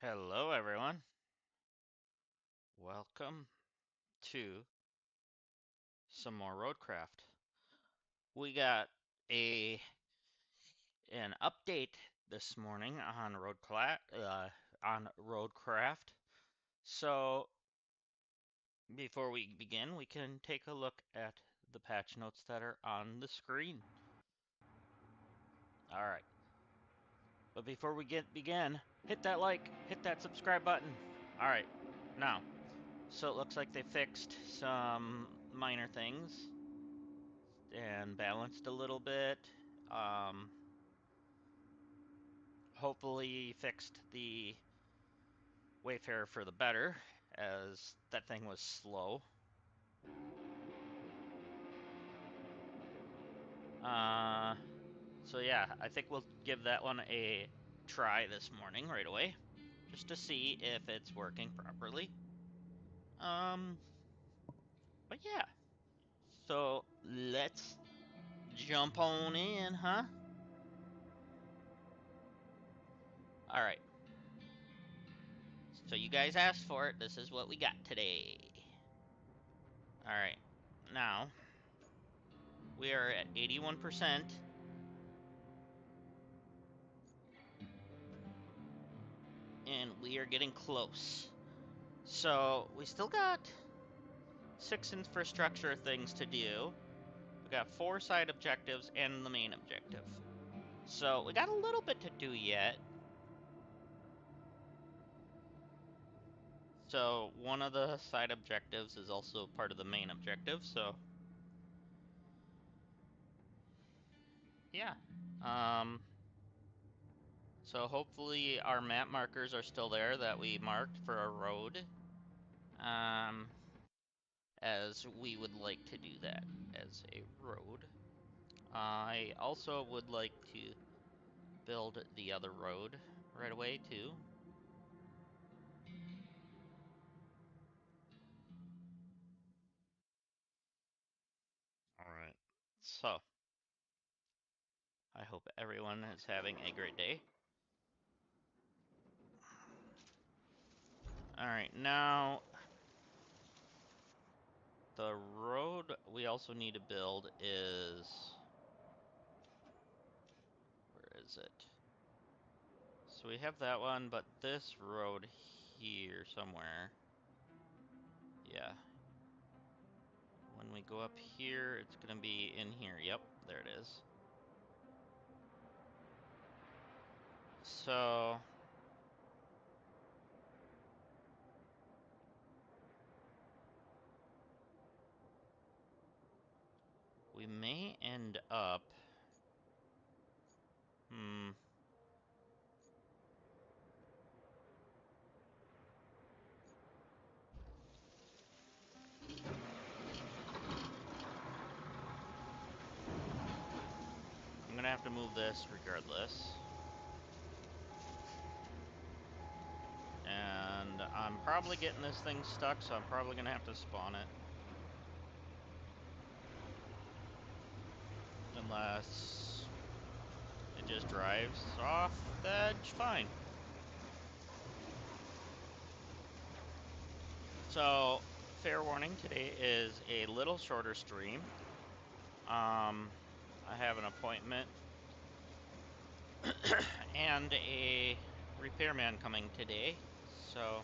Hello, everyone. Welcome to some more Roadcraft. We got a an update this morning on Roadcraft. So before we begin, we can take a look at the patch notes that are on the screen. All right. But before we begin, hit that like, hit that subscribe button. All right. Now, so it looks like they fixed some minor things and balanced a little bit. Hopefully fixed the Wayfarer for the better, as that thing was slow. So yeah, I think we'll give that one a try this morning right away, just to see if it's working properly. But yeah, so let's jump on in, huh? All right. So you guys asked for it. This is what we got today. All right. Now, we are at 81%. And we are getting close. So, we still got 6 infrastructure things to do. We got 4 side objectives and the main objective. So, we got a little bit to do yet. So, one of the side objectives is also part of the main objective, so... yeah. So hopefully our map markers are still there that we marked for our road. As we would like to do that as a road. I also would like to build the other road right away too. Alright, so I hope everyone is having a great day. Alright, now the road we also need to build is... where is it? So we have that one, but this road here somewhere. Yeah. When we go up here, it's gonna be in here. Yep, there it is. So... we may end up... I'm gonna have to move this regardless. And I'm probably getting this thing stuck, so I'm probably gonna have to spawn it. Unless it just drives off the edge, fine. So, fair warning, today is a little shorter stream. I have an appointment and a repairman coming today, so...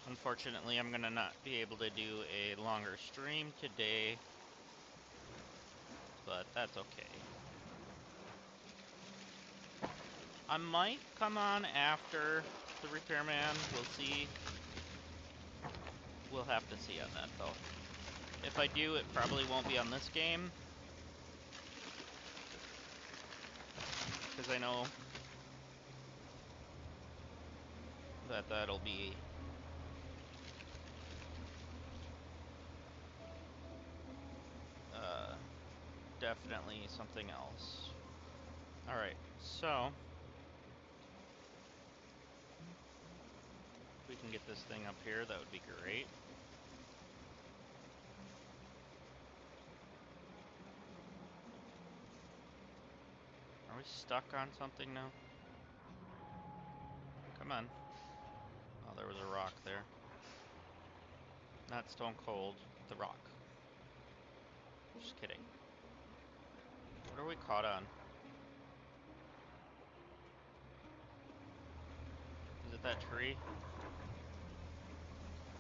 unfortunately, I'm gonna not be able to do a longer stream today, but that's okay. I might come on after the repairman. We'll see. We'll have to see on that, though. If I do, it probably won't be on this game. Because I know that that'll be... definitely something else. Alright, so... if we can get this thing up here, that would be great. we stuck on something now? Come on. Oh, there was a rock there. Not stone cold, the rock. Just kidding. What are we caught on? Is it that tree?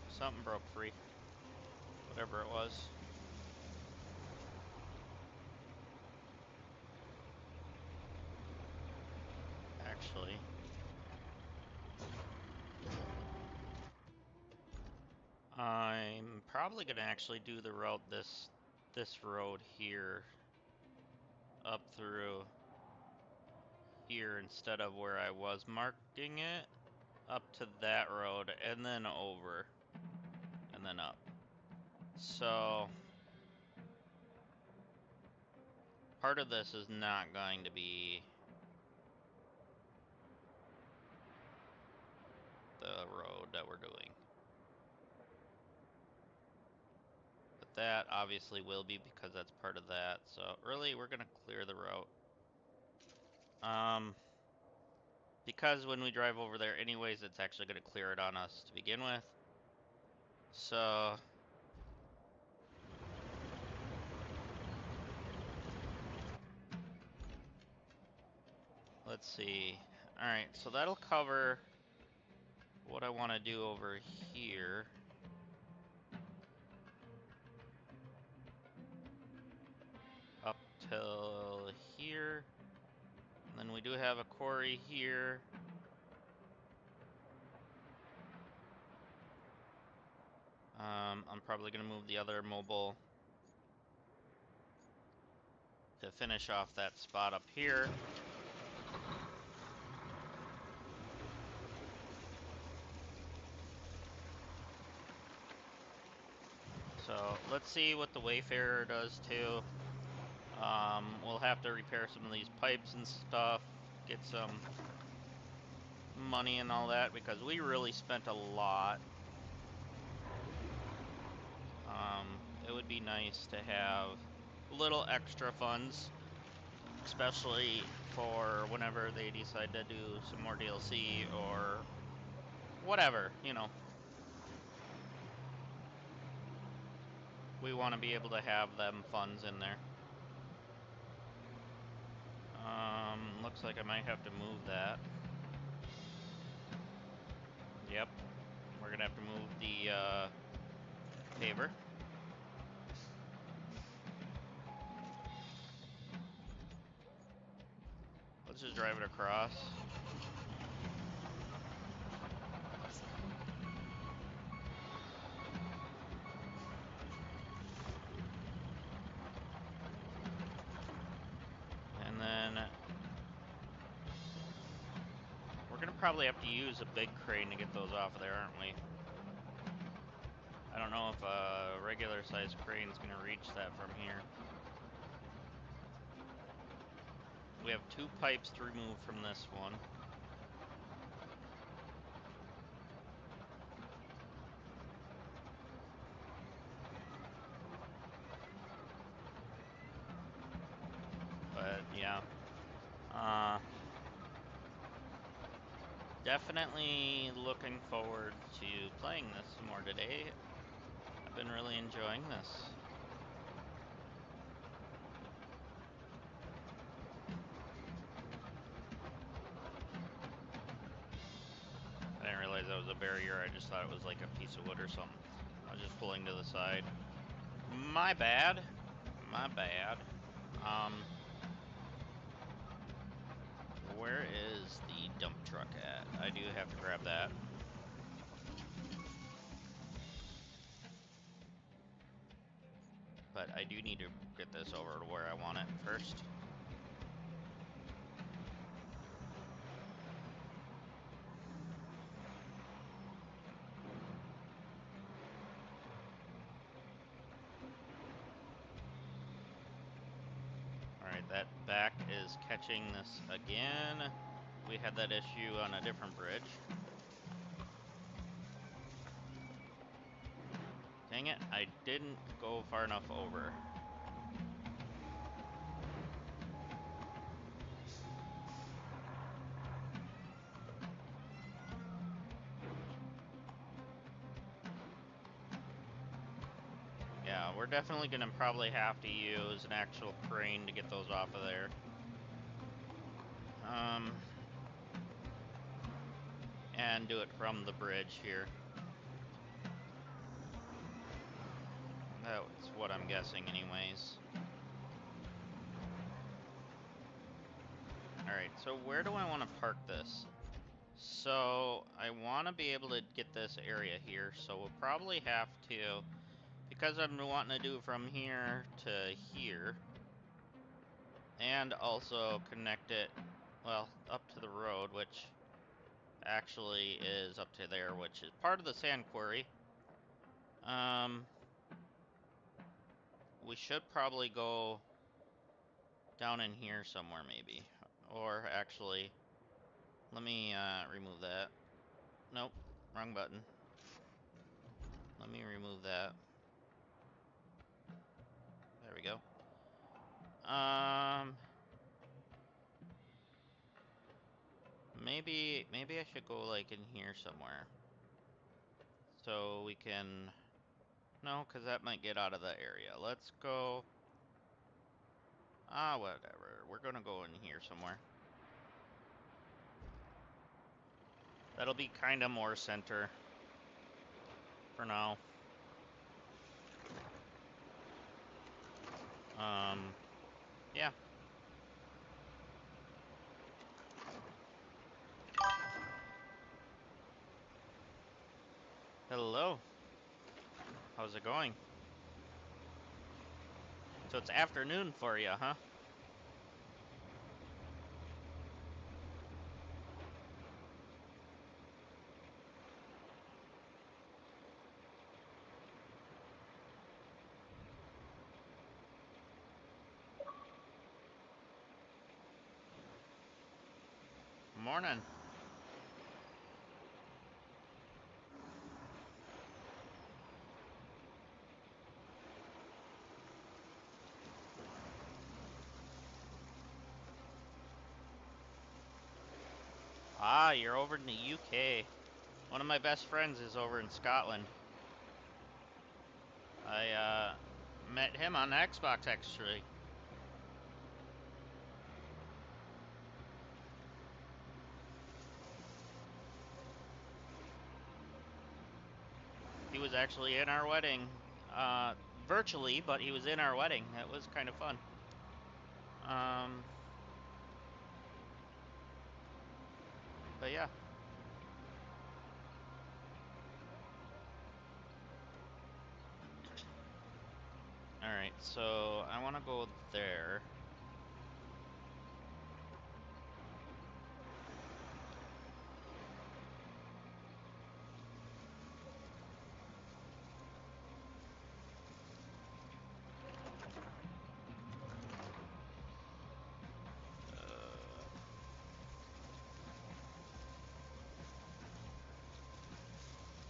Something broke free. Whatever it was. Actually. I'm probably gonna actually do the route this road here up through here instead of where I was marking it, up to that road and then over and then up. So part of this is not going to be the road that we're doing. But that obviously will be because that's part of that. So really we're gonna clear the route. Because when we drive over there anyways, it's actually gonna clear it on us to begin with. So let's see. Alright, so that'll cover what I want to do over here. Up till here. And then we do have a quarry here. I'm probably going to move the other mobile to finish off that spot up here. So let's see what the Wayfarer does too. We'll have to repair some of these pipes and stuff, get some money and all that, because we really spent a lot. It would be nice to have little extra funds, especially for whenever they decide to do some more DLC or whatever, you know. We want to be able to have them funds in there. Looks like I might have to move that. Yep. We're gonna have to move the paver. Let's just drive it across. And then we're gonna probably have to use a big crane to get those off of there, aren't we? I don't know if a regular sized crane is gonna reach that from here. We have 2 pipes to remove from this one. But yeah, definitely looking forward to playing this some more today. I've been really enjoying this. I didn't realize that was a barrier, I just thought it was like a piece of wood or something. I was just pulling to the side. My bad. My bad. Where is the dump truck at? I do have to grab that. But I do need to get this over to where I want it first. Alright, that back is catching this again. We had that issue on a different bridge. Dang it, I didn't go far enough over. we're definitely gonna probably have to use an actual crane to get those off of there. And do it from the bridge here. That's what I'm guessing anyways. Alright, so where do I want to park this? So, I want to be able to get this area here, so we'll probably have to, because I'm wanting to do from here to here, and also connect it, well, up to the road, which actually is up to there, which is part of the sand quarry. We should probably go down in here somewhere, maybe. Or actually, let me remove that. Nope, wrong button. Let me remove that. There we go. Maybe I should go like in here somewhere. So we can, no, because that might get out of the area. Let's go, whatever. We're gonna go in here somewhere. That'll be kind of more center for now. Yeah. Hello. How's it going? So it's afternoon for you, huh? Morning. Ah, you're over in the UK. One of my best friends is over in Scotland. I met him on Xbox, actually. He was actually in our wedding. Virtually, but he was in our wedding. That was kind of fun. But yeah. Alright, so I want to go there.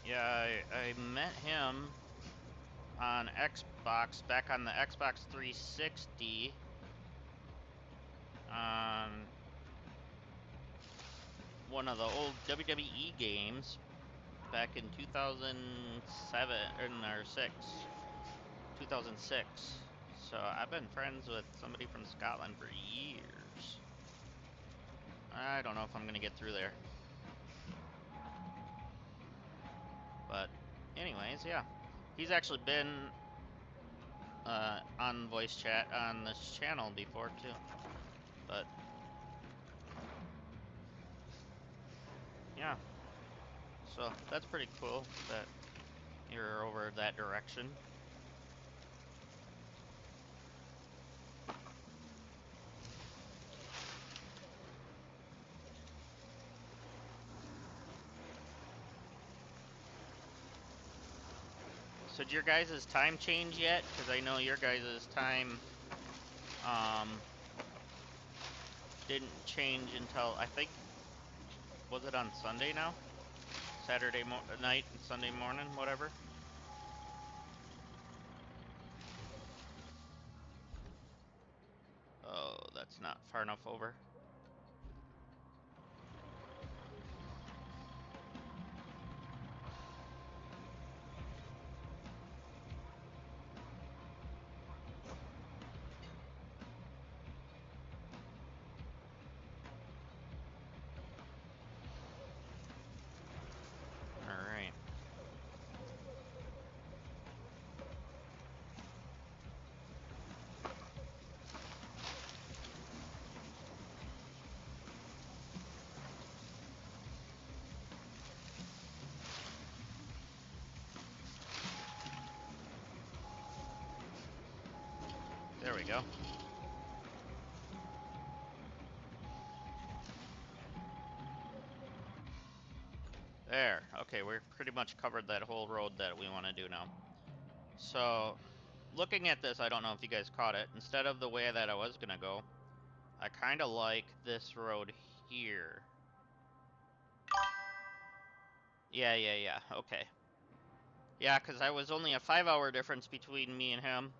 Yeah, I met him on Xbox, back on the Xbox 360. On one of the old WWE games back in 2007 or 2006. So I've been friends with somebody from Scotland for years. I don't know if I'm gonna get through there. But anyways, yeah. He's actually been on voice chat on this channel before too. But yeah. So that's pretty cool that you're over that direction. So did your guys' time change yet? Because I know your guys' time didn't change until, I think, was it on Sunday now? Saturday night and Sunday morning, whatever? Oh, that's not far enough over. There we go. There. Okay, we're pretty much covered that whole road that we want to do now. So, looking at this, I don't know if you guys caught it. Instead of the way that I was gonna go, I kind of like this road here. Yeah. Okay. Yeah, because I was only a 5-hour difference between me and him.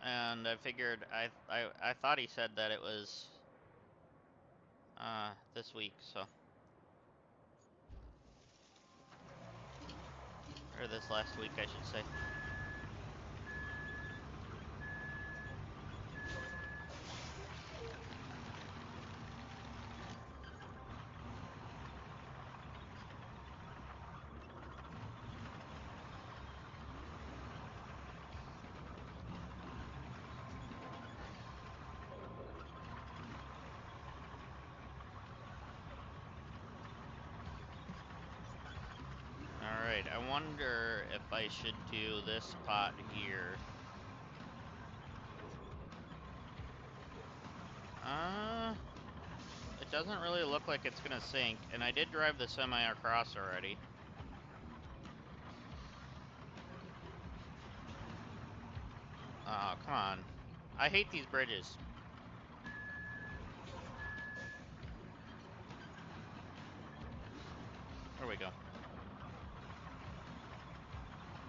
And I figured, I thought he said that it was, this week, so. Or this last week, I should say. Alright, I wonder if I should do this spot here. It doesn't really look like it's gonna sink, and I did drive the semi across already. Oh, come on. I hate these bridges. There we go.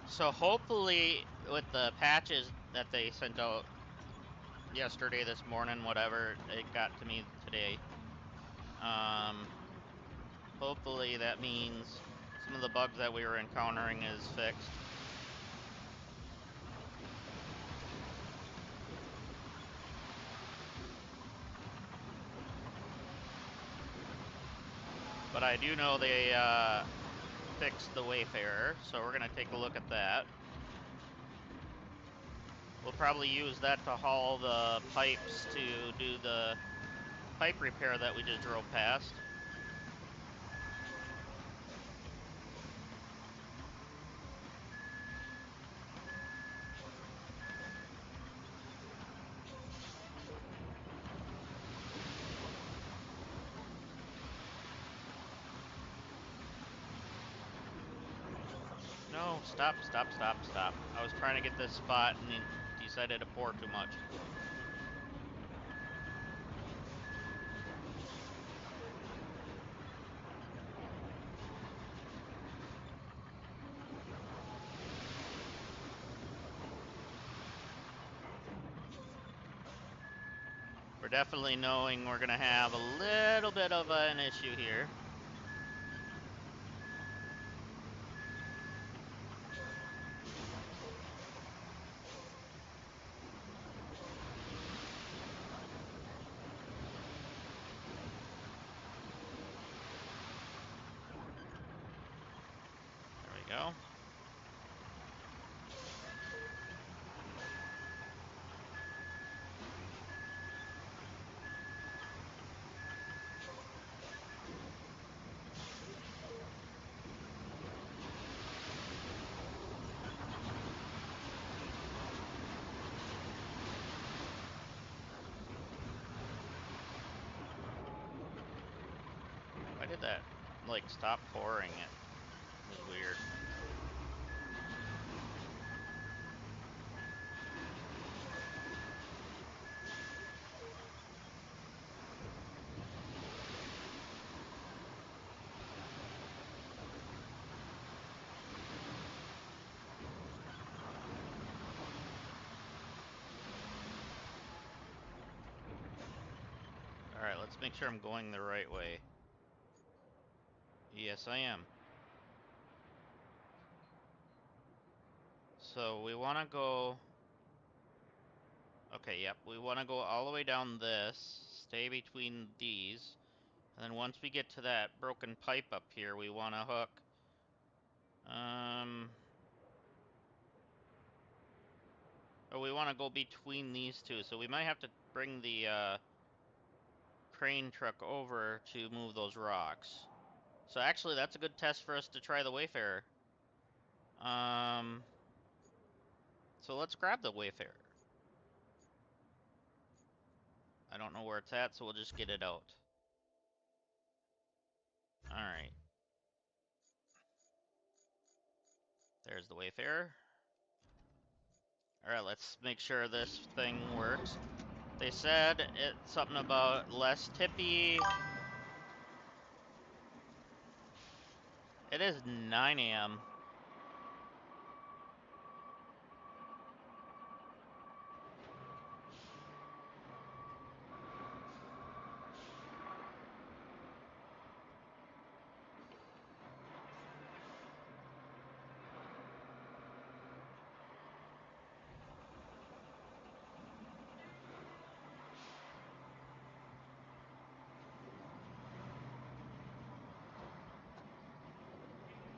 So hopefully, with the patches that they sent out yesterday, this morning, whatever, it got to me today. Hopefully that means some of the bugs that we were encountering is fixed. But I do know they fixed the Wayfarer, so we're gonna take a look at that. We'll probably use that to haul the pipes to do the pipe repair that we just drove past. No, stop. I was trying to get this spot and he decided to pour too much. We're definitely knowing we're gonna have a little bit of an issue here. There we go. Why did that, like, stop pouring? It was weird. Alright, let's make sure I'm going the right way. Yes, I am. So we want to go... Okay, yep, we want to go all the way down this, stay between these, and then once we get to that broken pipe up here, we want to hook... Or we want to go between these two, so we might have to bring the crane truck over to move those rocks. So actually, that's a good test for us to try the Wayfarer. So let's grab the Wayfarer. don't know where it's at, so we'll just get it out. Alright. There's the Wayfarer. Alright, let's make sure this thing works. They said it's something about less tippy. It is 9 a.m.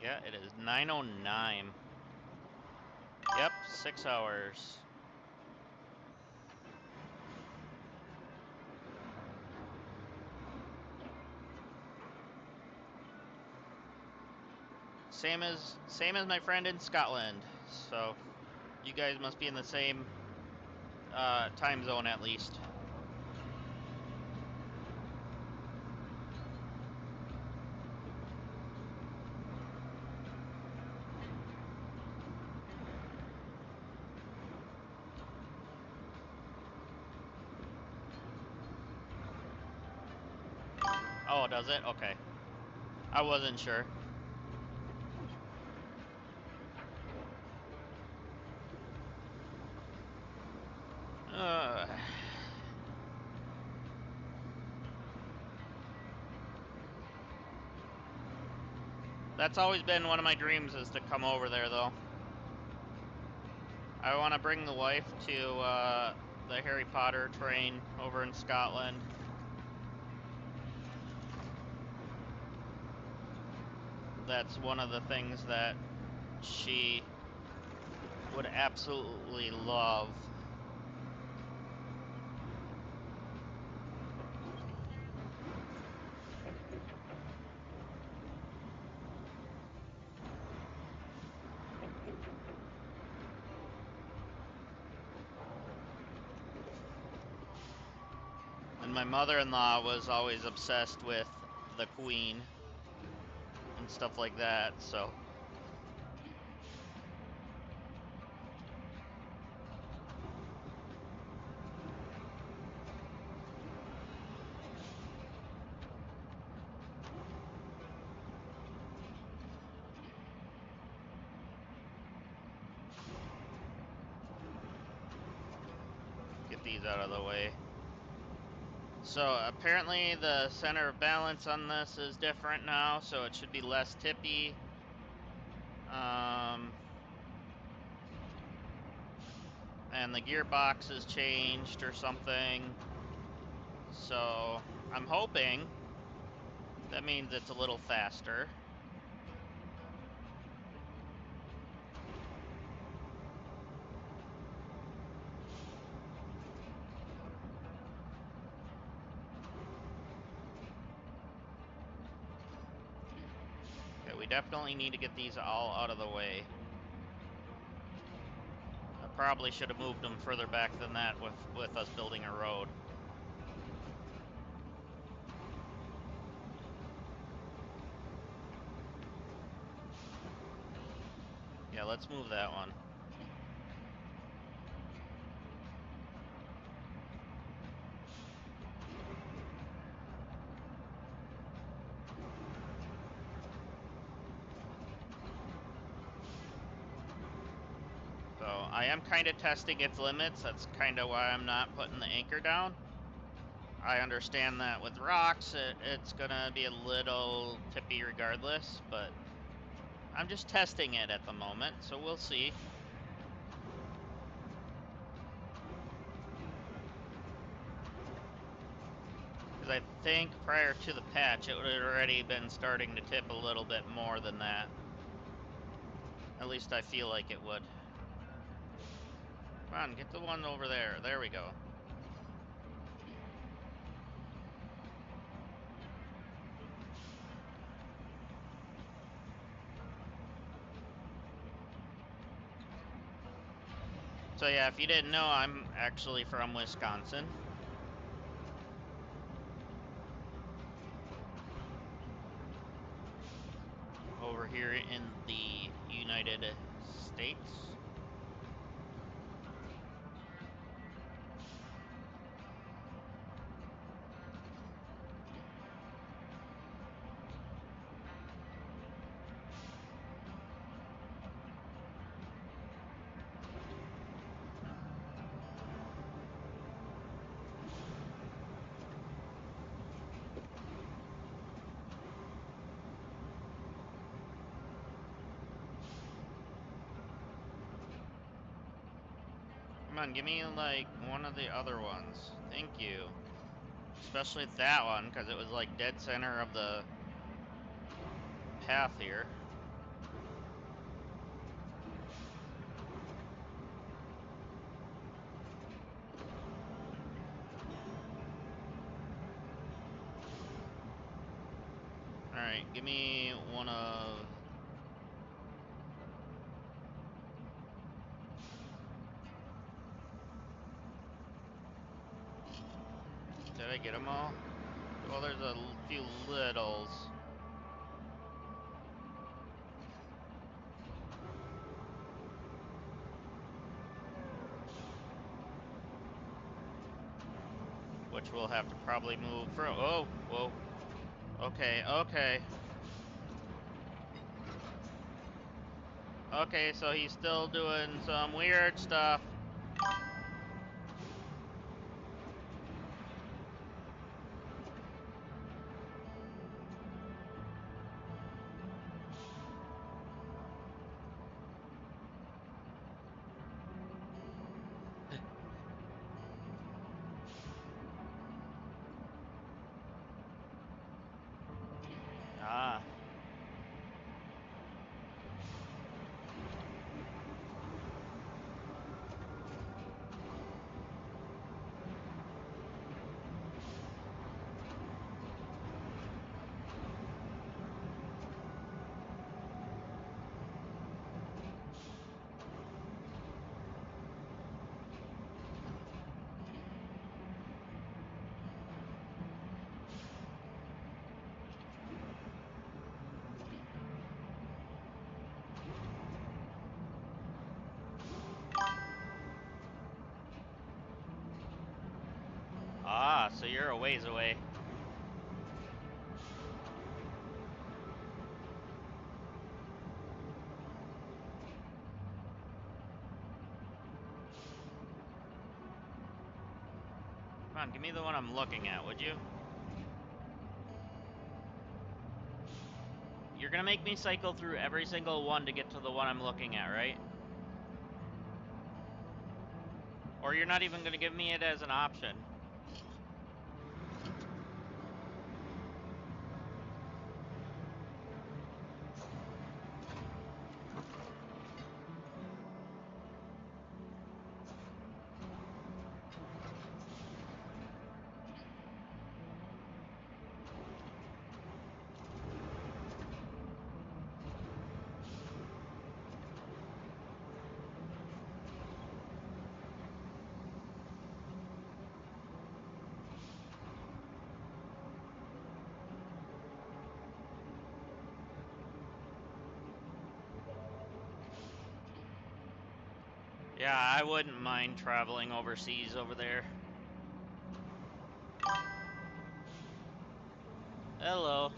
Yeah, it is 9:09. Yep, 6 hours. Same as my friend in Scotland. So you guys must be in the same time zone at least. Oh, does it? Okay. I wasn't sure. That's always been one of my dreams, is to come over there, though. I want to bring the wife to the Harry Potter train over in Scotland. That's one of the things that she would absolutely love. And my mother-in-law was always obsessed with the Queen and stuff like that, so. Get these out of the way. So apparently the center of balance on this is different now, so it should be less tippy. And the gearbox is changed or something. So I'm hoping that means it's a little faster. Okay, we definitely need to get these all out of the way. I probably should have moved them further back than that with us building a road. Yeah, let's move that one. So I am kind of testing its limits. That's kind of why I'm not putting the anchor down. I understand that with rocks, it's gonna be a little tippy regardless, but I'm just testing it at the moment, so we'll see. Because I think prior to the patch, it would have already been starting to tip a little bit more than that. At least I feel like it would. Come on, get the one over there. There we go. So yeah, if you didn't know, I'm actually from Wisconsin. over here in the United States. Come on, give me like one of the other ones. Thank you. Especially that one, because it was like dead center of the path here. Alright, give me one of... Did I get them all? Well, there's a few littles. Which we'll have to probably move from... Oh, whoa. Okay, okay. Okay, so he's still doing some weird stuff. Ah. Ah, so you're a ways away. Come on, give me the one I'm looking at, would you? You're gonna make me cycle through every single one to get to the one I'm looking at, right? Or you're not even gonna give me it as an option. Yeah, I wouldn't mind traveling overseas over there. Hello.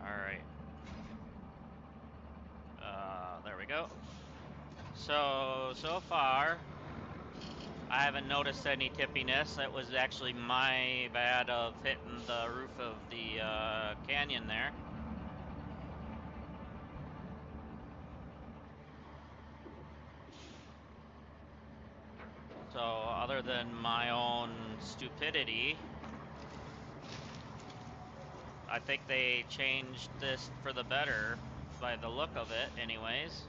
Alright. There we go. So far, I haven't noticed any tippiness. It was actually my bad of hitting the roof of the canyon there. So other than my own stupidity, I think they changed this for the better by the look of it anyways.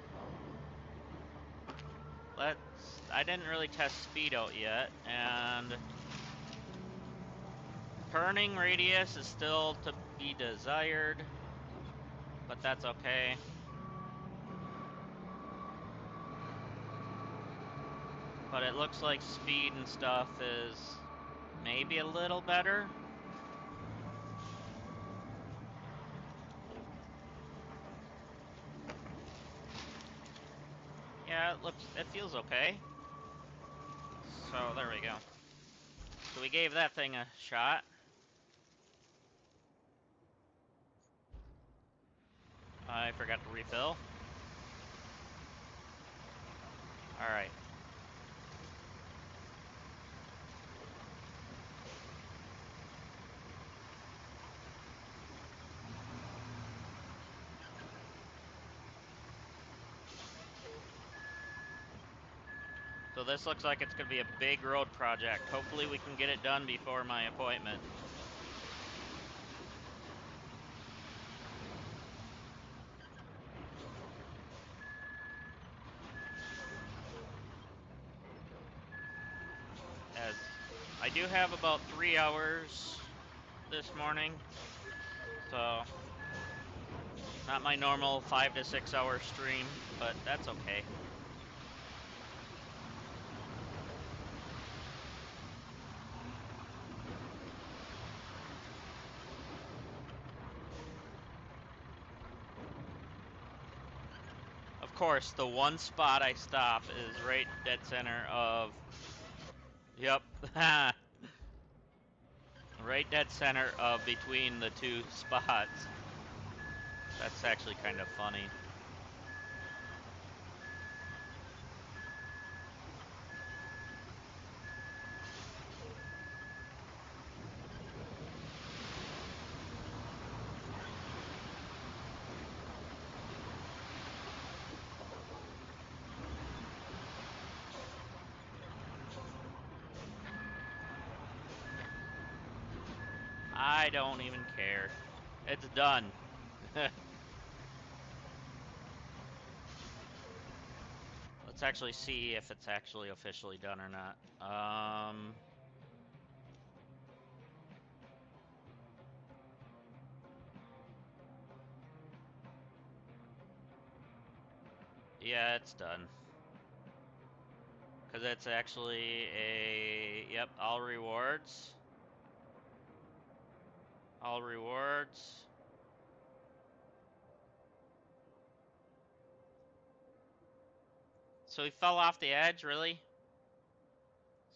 I didn't really test speed out yet, and turning radius is still to be desired, but that's okay. But it looks like speed and stuff is maybe a little better. Yeah, it feels okay. So there we go. So we gave that thing a shot. I forgot to refill. Alright. So this looks like it's going to be a big road project. Hopefully we can get it done before my appointment. As I do have about 3 hours this morning. So not my normal 5 to 6 hour stream, but that's okay. Of course, the one spot I stop is right dead center of... Yep. Right dead center of between the two spots. That's actually kind of funny. I don't even care. It's done. Let's actually see if it's actually officially done or not. Yeah, it's done. Because it's actually a... Yep, all rewards. All rewards. So he fell off the edge, really?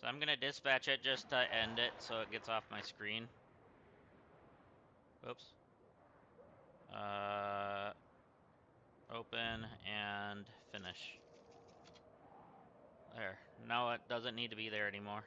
So I'm gonna dispatch it just to end it so it gets off my screen. Oops. Open and finish. There. Now it doesn't need to be there anymore.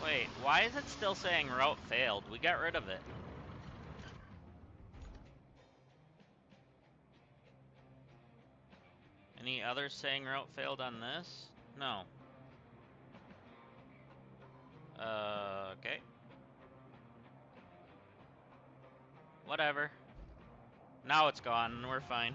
Wait, why is it still saying route failed? We got rid of it. Any others saying route failed on this? No. Okay. Whatever. Now it's gone and we're fine.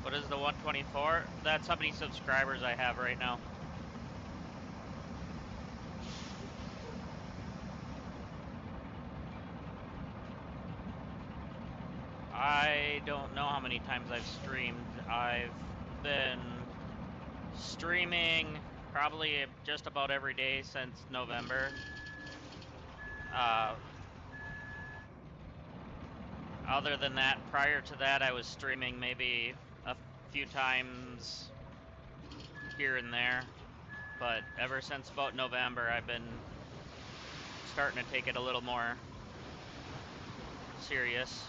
What is the 124? That's how many subscribers I have right now. I don't know how many times I've streamed. I've been streaming probably just about every day since November. Other than that, prior to that, I was streaming maybe a few times here and there. But ever since about November, I've been starting to take it a little more serious.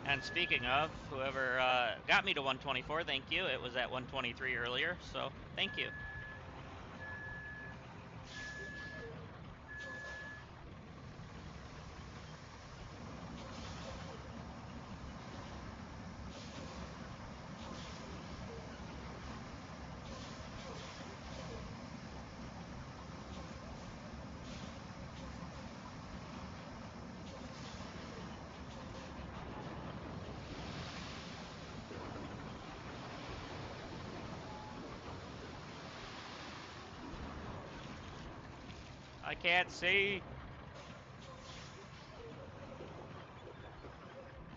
And speaking of, whoever got me to 124, thank you. It was at 123 earlier, so thank you. I can't see.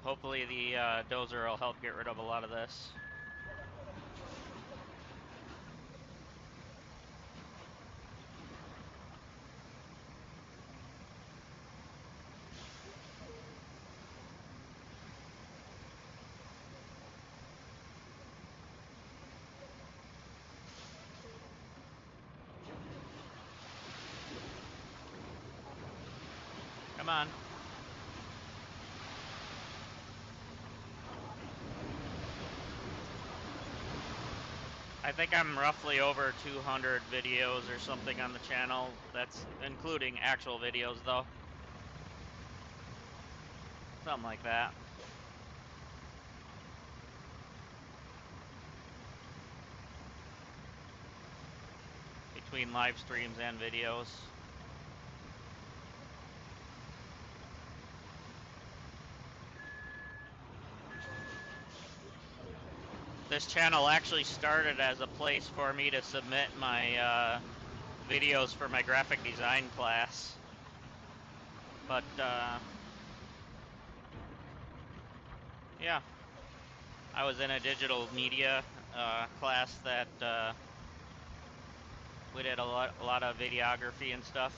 Hopefully the dozer will help get rid of a lot of this. Come on. I think I'm roughly over 200 videos or something on the channel. That's including actual videos, though. Something like that. Between live streams and videos. This channel actually started as a place for me to submit my videos for my graphic design class. But, yeah. I was in a digital media class that we did a lot of videography and stuff.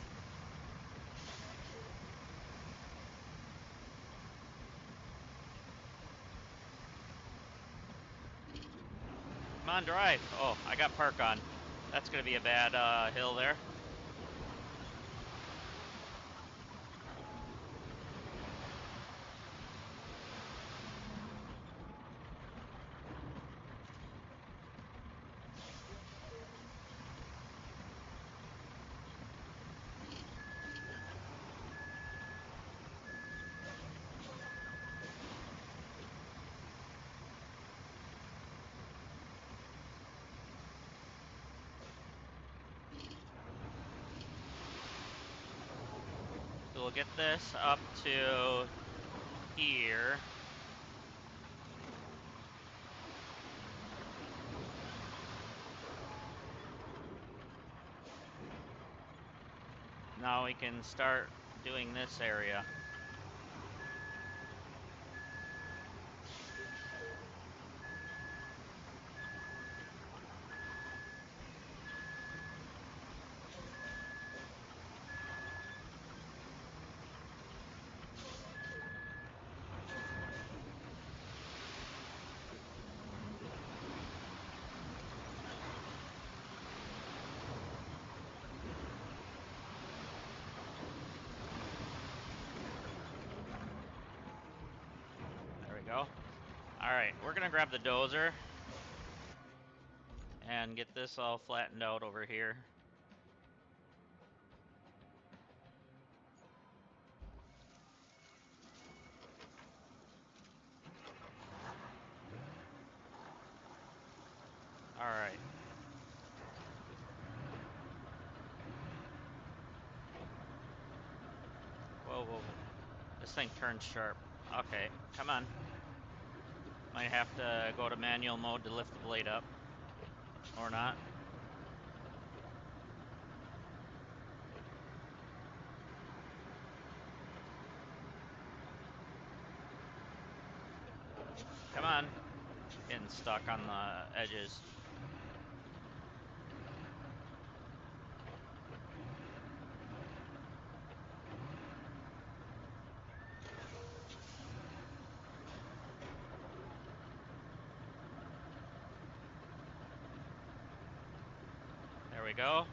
Come on, drive. Oh, I got park on. That's gonna be a bad hill there. So we'll get this up to here. Now we can start doing this area. There we go. Alright, we're gonna grab the dozer and get this all flattened out over here. Alright. Whoa, whoa, whoa. This thing turns sharp. Okay, come on. Might have to go to manual mode to lift the blade up. Or not. Come on. getting stuck on the edges. There we go.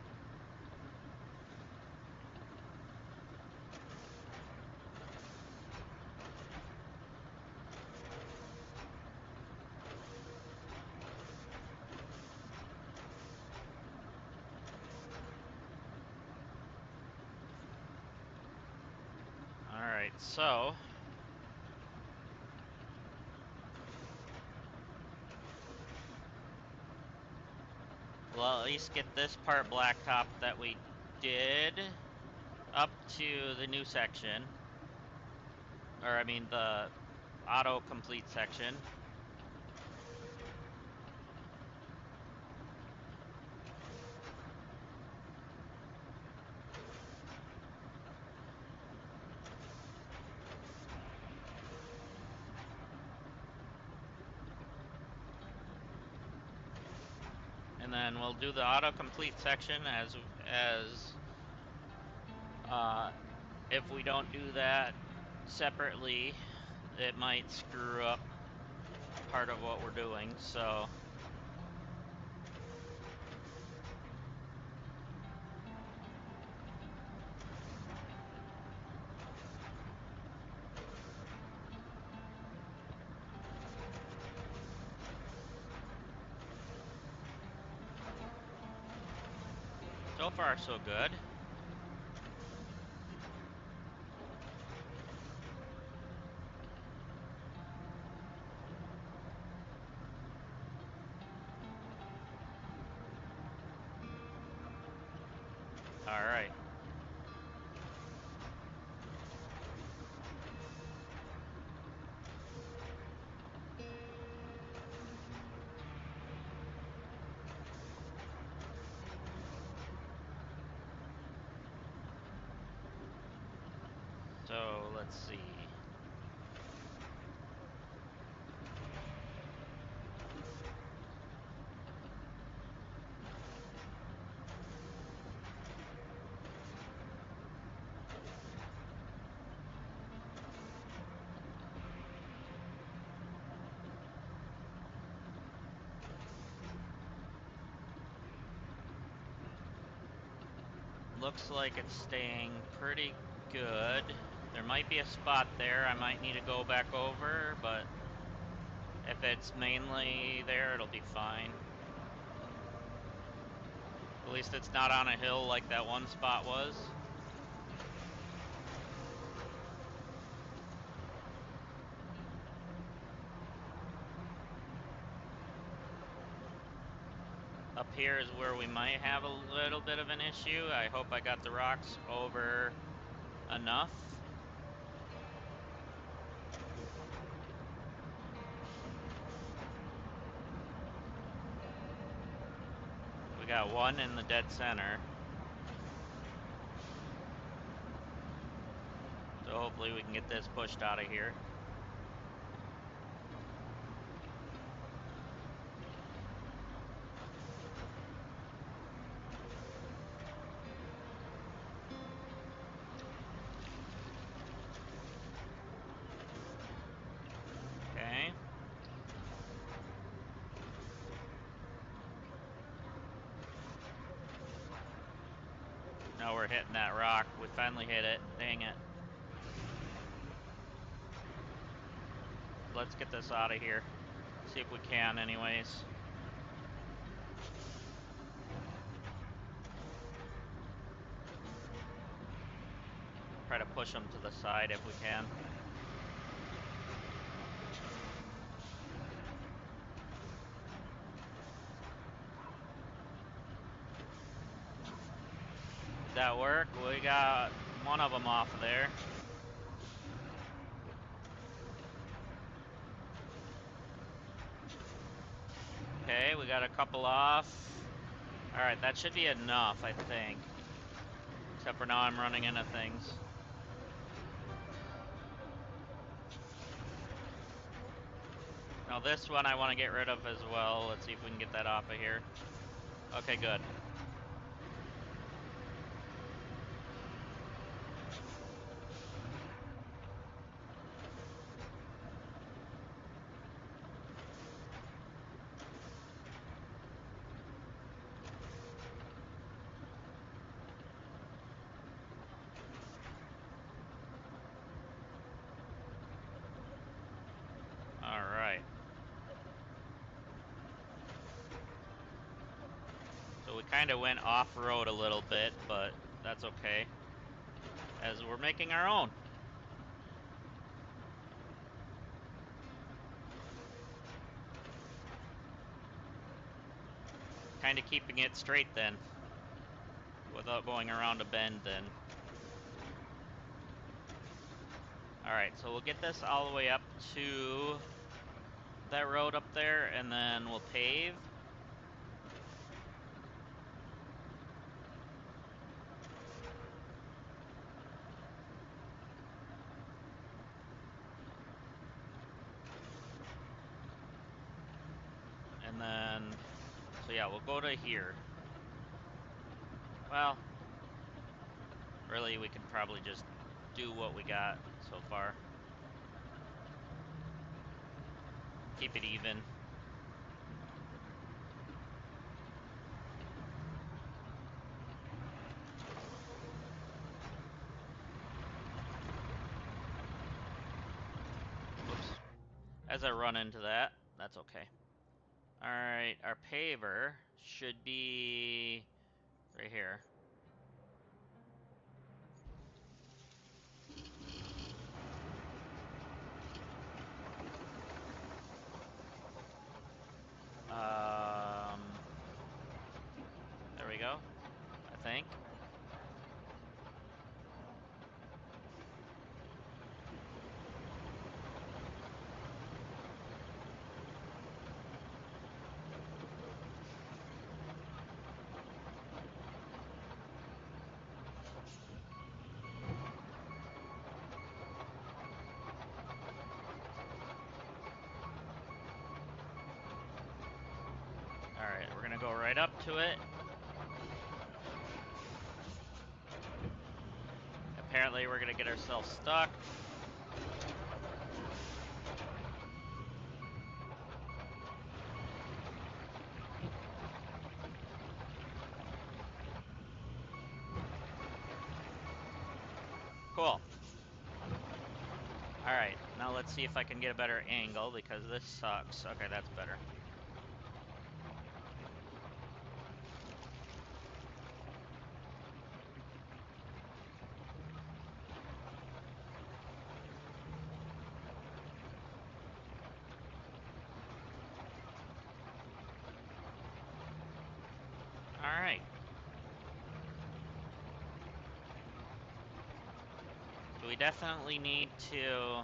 Alright, so we'll at least get this part blacktop that we did up to the new section. Or, I mean, the auto-complete section. And then we'll do the autocomplete section as if we don't do that separately, it might screw up part of what we're doing, so so far so good. All right. So let's see. Looks like it's staying pretty good. There might be a spot there I might need to go back over, but if it's mainly there, it'll be fine. At least it's not on a hill like that one spot was. Up here is where we might have a little bit of an issue. I hope I got the rocks over enough. We got one in the dead center. So hopefully we can get this pushed out of here. Okay. Now we're hitting that rock. We finally hit it. Dang it. Let's get this out of here. See if we can anyways. Try to push them to the side if we can. Did that work? We got one of them off of there. Okay, we got a couple off. Alright, that should be enough, I think. Except for now I'm running into things. No, Now this one I want to get rid of as well. Let's see if we can get that off of here. Okay, good. Alright. So we kind of went off-road a little bit, but that's okay, as we're making our own. Kind of keeping it straight then, without going around a bend then. Alright, so we'll get this all the way up to that road up there, and then we'll pave. And then, so yeah, we'll go to here. Well, really, we can probably just do what we got so far. Keep it even. Whoops. As I run into that, that's okay. Alright, our paver should be right here. There we go, I think. Alright, we're gonna go right up to it. Apparently we're gonna get ourselves stuck. Cool. Alright, now let's see if I can get a better angle, because this sucks. Okay, that's better. Alright. So we definitely need to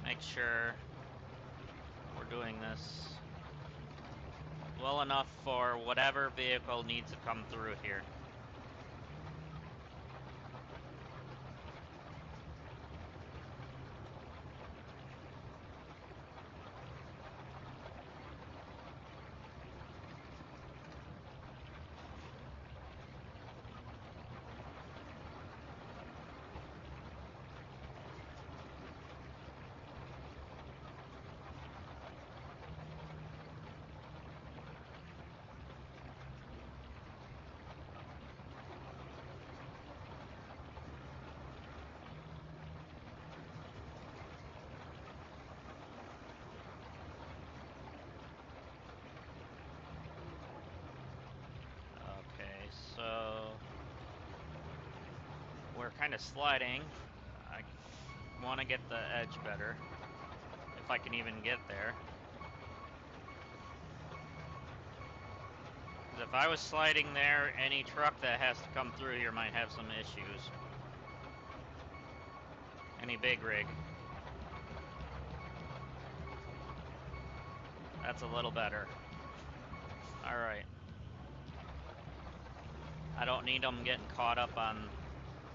make sure we're doing this well enough for whatever vehicle needs to come through here. Okay, so we're kind of sliding. I want to get the edge better, if I can even get there. Because if I was sliding there, any truck that has to come through here might have some issues. Any big rig. That's a little better. Alright. I don't need them getting caught up on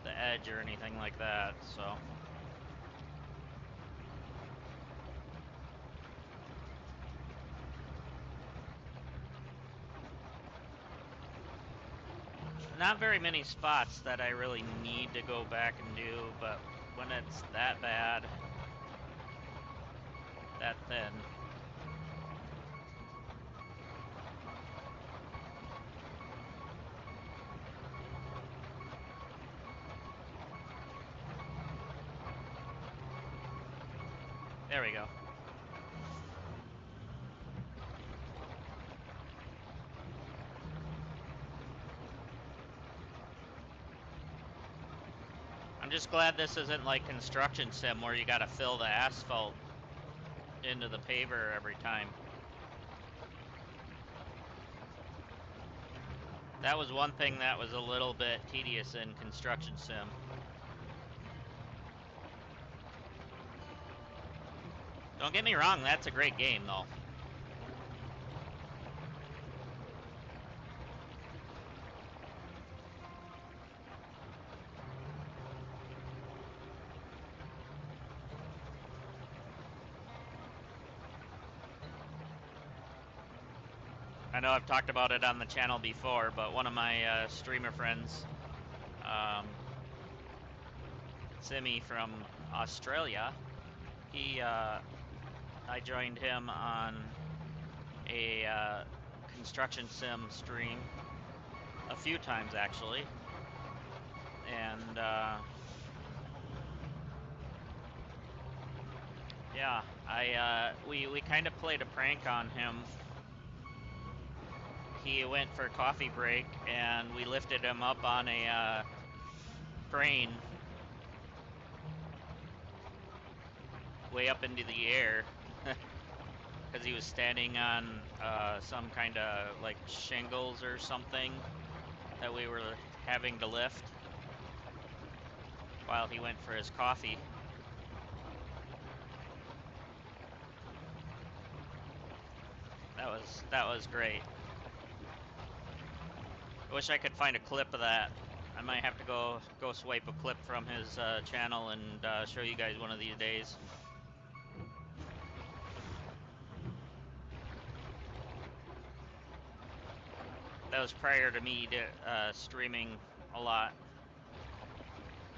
the edge or anything like that, so. Not very many spots that I really need to go back and do, but when it's that bad, that thin. There we go. I'm just glad this isn't like construction sim where you gotta fill the asphalt into the paver every time. That was one thing that was a little bit tedious in construction sim. Don't get me wrong, that's a great game though. I know I've talked about it on the channel before, but one of my streamer friends, Simi from Australia, I joined him on a construction sim stream a few times actually, and yeah, we kind of played a prank on him. He went for a coffee break, and we lifted him up on a crane way up into the air because he was standing on some kind of like shingles or something that we were having to lift while he went for his coffee. That was great. I wish I could find a clip of that. I might have to go swipe a clip from his channel and show you guys one of these days. That was prior to me streaming a lot.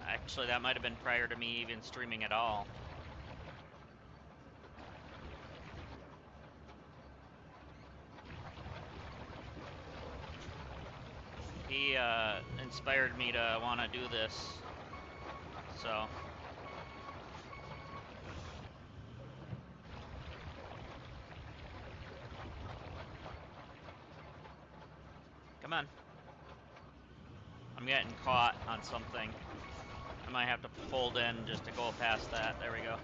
Actually, that might have been prior to me even streaming at all. He inspired me to want to do this, so. Come on. I'm getting caught on something. I might have to fold in just to go past that. There we go.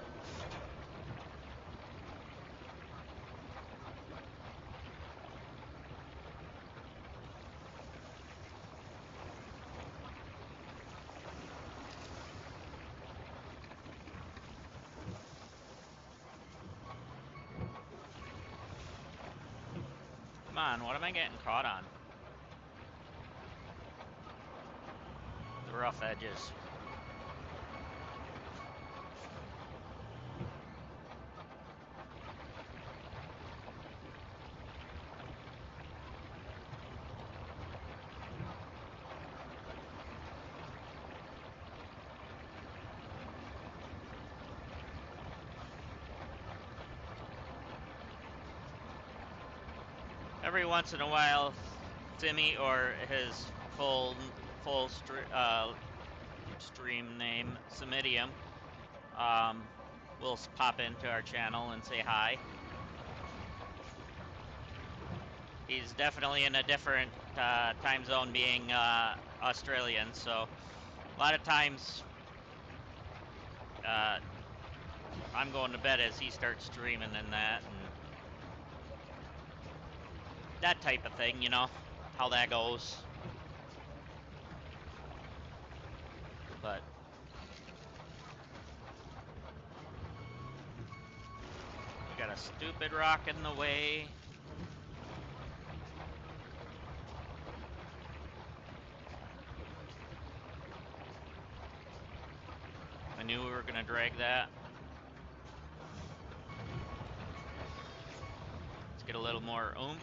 Come on, what am I getting caught on? The rough edges. Every once in a while, Simi or his full stream name, Simidium, will pop into our channel and say hi. He's definitely in a different time zone, being Australian, so a lot of times I'm going to bed as he starts streaming and that type of thing, you know, how that goes. But we got a stupid rock in the way. I knew we were gonna drag that. Let's get a little more oomph.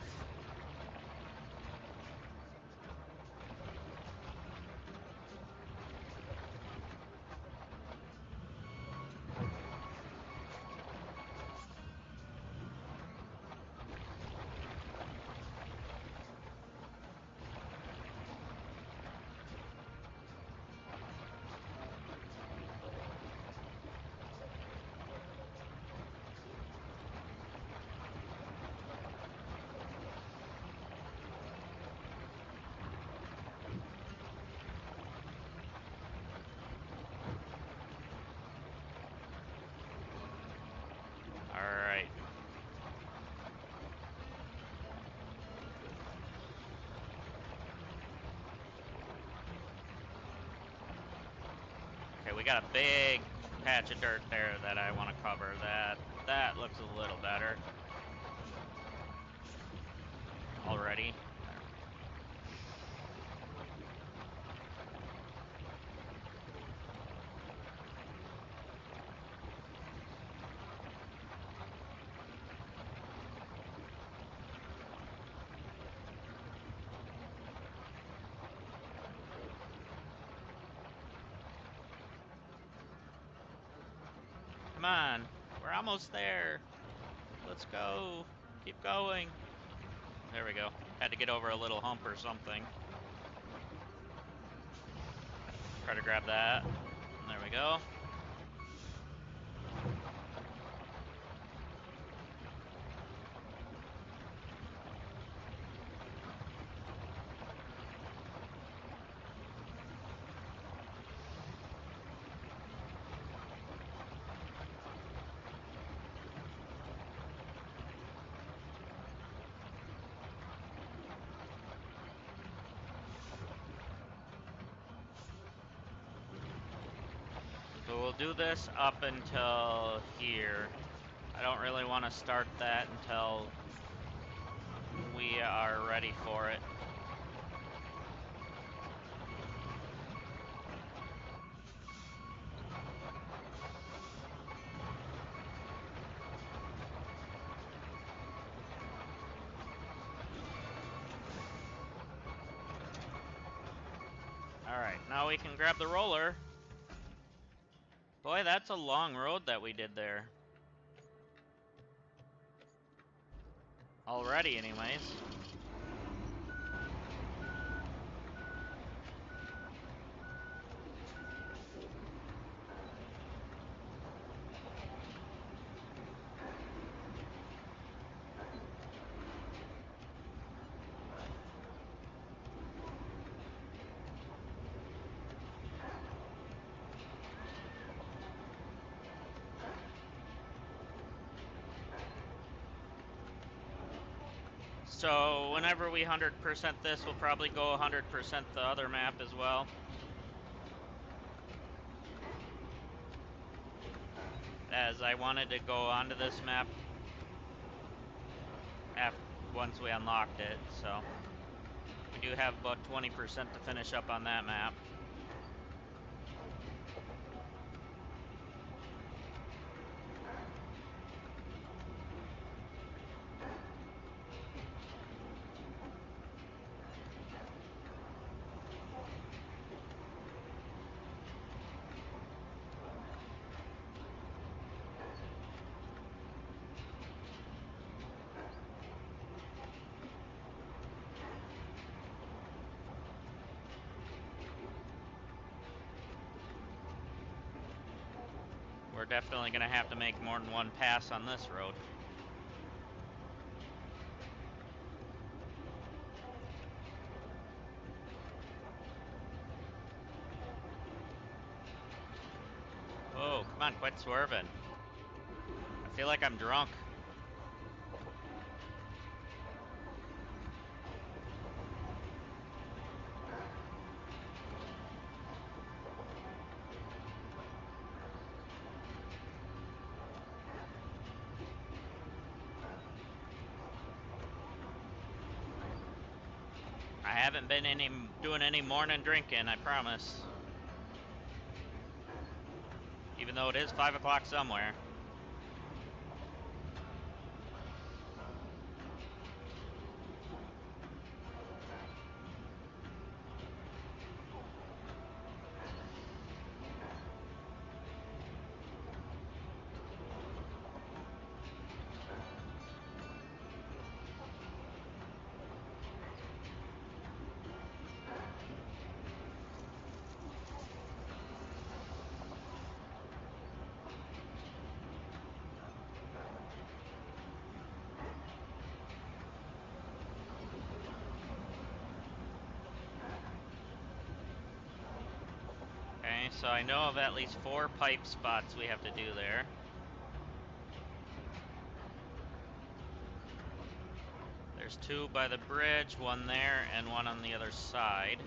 we got a big patch of dirt there that I want to cover. That looks a little better already. Come on, we're almost there. Let's go. Keep going. There we go. Had to get over a little hump or something. Try to grab that. There we go. So we'll do this up until here. I don't really want to start that until we are ready for it. Alright, now we can grab the roller. Boy, that's a long road that we did there. Already, anyways. So whenever we 100% this, we'll probably go 100% the other map as well. As I wanted to go onto this map once we unlocked it, so we do have about 20% to finish up on that map. We're definitely going to have to make more than one pass on this road. Oh, come on, quit swerving. I feel like I'm drunk. I haven't been doing any morning drinking, I promise. Even though it is 5 o'clock somewhere. Okay, so I know of at least 4 pipe spots we have to do there. There's 2 by the bridge, 1 there, and 1 on the other side.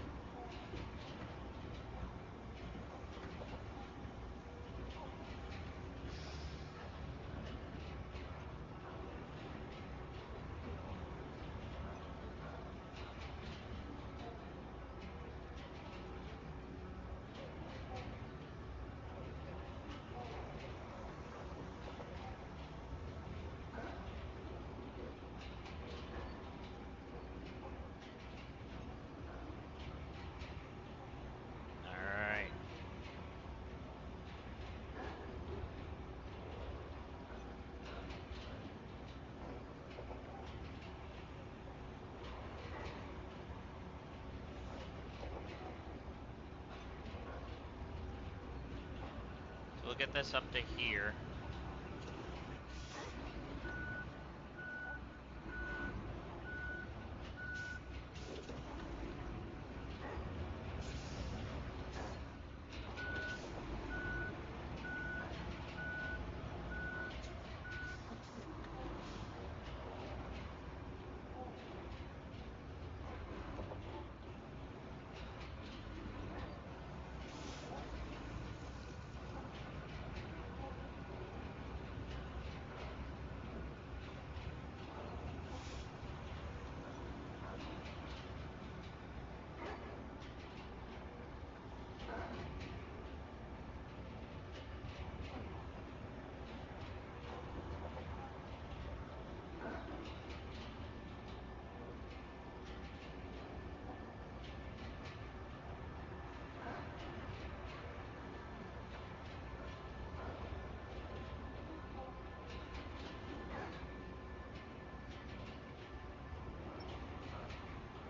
we'll get this up to here.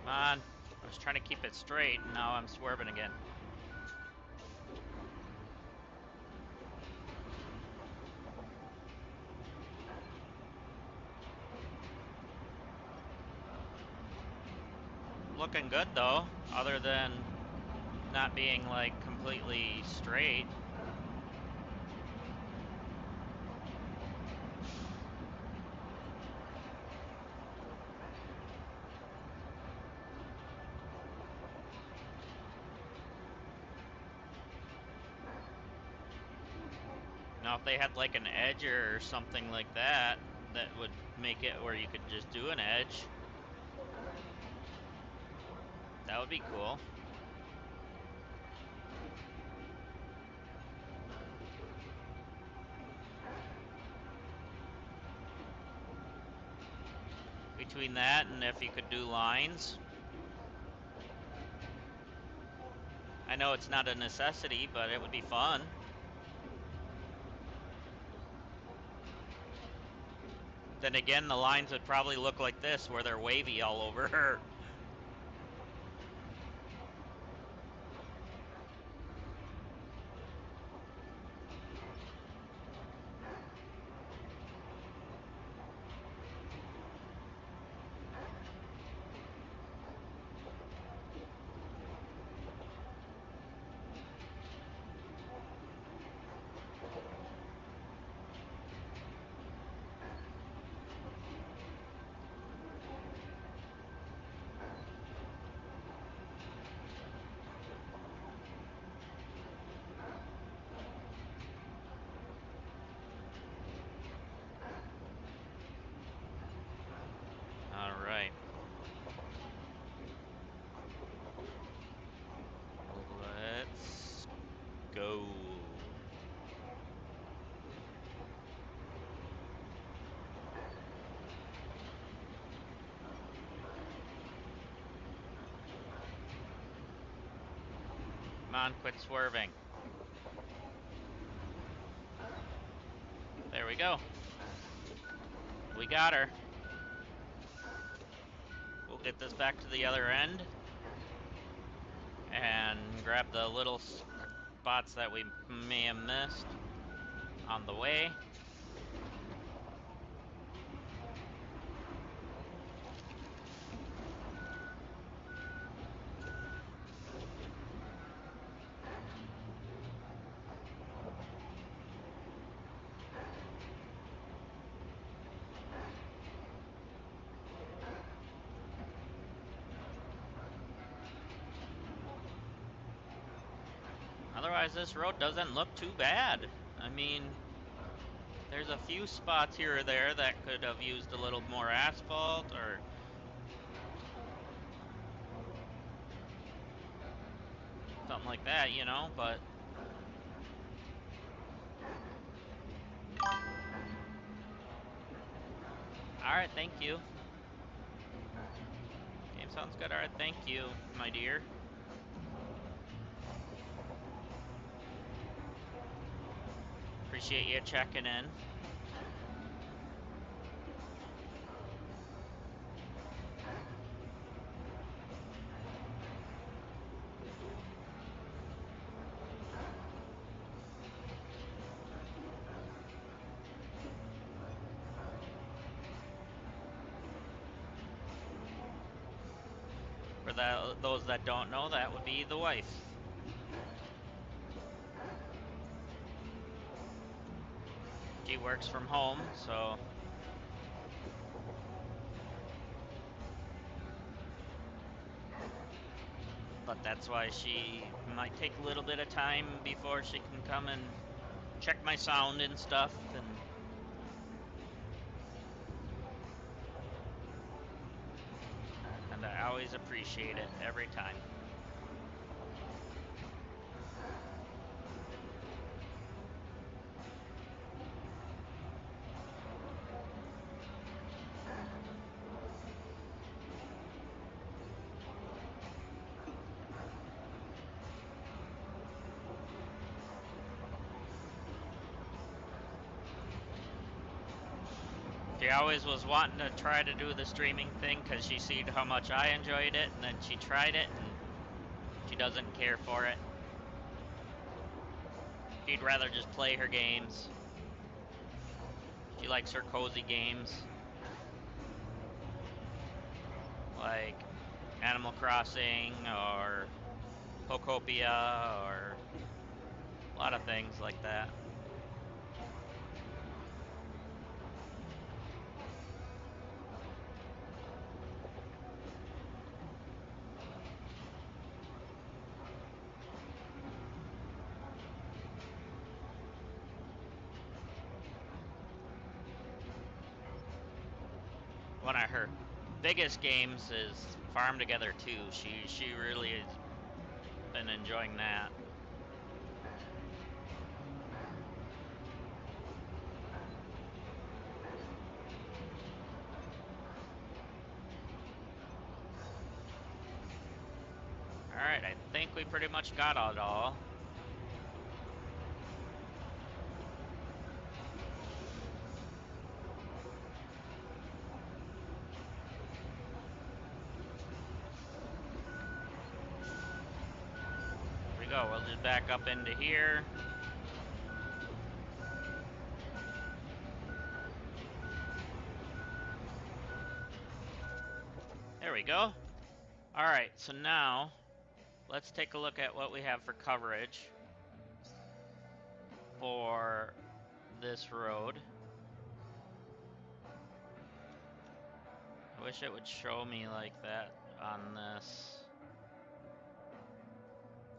Come on. I was trying to keep it straight, and now I'm swerving again. Looking good, though, other than not being, like, completely straight. Now, if they had, like, an edge or something like that, that would make it where you could just do an edge. That would be cool. Between that and if you could do lines. I know it's not a necessity, but it would be fun. Then again, the lines would probably look like this, where they're wavy all over. All right. Let's go. Come on, quit swerving. There we go. We got her. We'll get this back to the other end and grab the little spots that we may have missed on the way. Otherwise, this road doesn't look too bad. I mean, there's a few spots here or there that could have used a little more asphalt or something like that, you know, but alright, thank you. Game sounds good. Alright, thank you, my dear. Appreciate you checking in. those that don't know, that would be the wife. She works from home, so but that's why she might take a little bit of time before she can come and check my sound and stuff, and I always appreciate it every time. She always was wanting to try to do the streaming thing because she seen how much I enjoyed it, and then she tried it and she doesn't care for it. She'd rather just play her games. She likes her cozy games like Animal Crossing or Pokopia or a lot of things like that. One of her biggest games is Farm Together 2. She really has been enjoying that. Alright, I think we pretty much got it all. Here we go, we'll just back up into here. There we go. Alright, so now let's take a look at what we have for coverage for this road. I wish it would show me like that on this,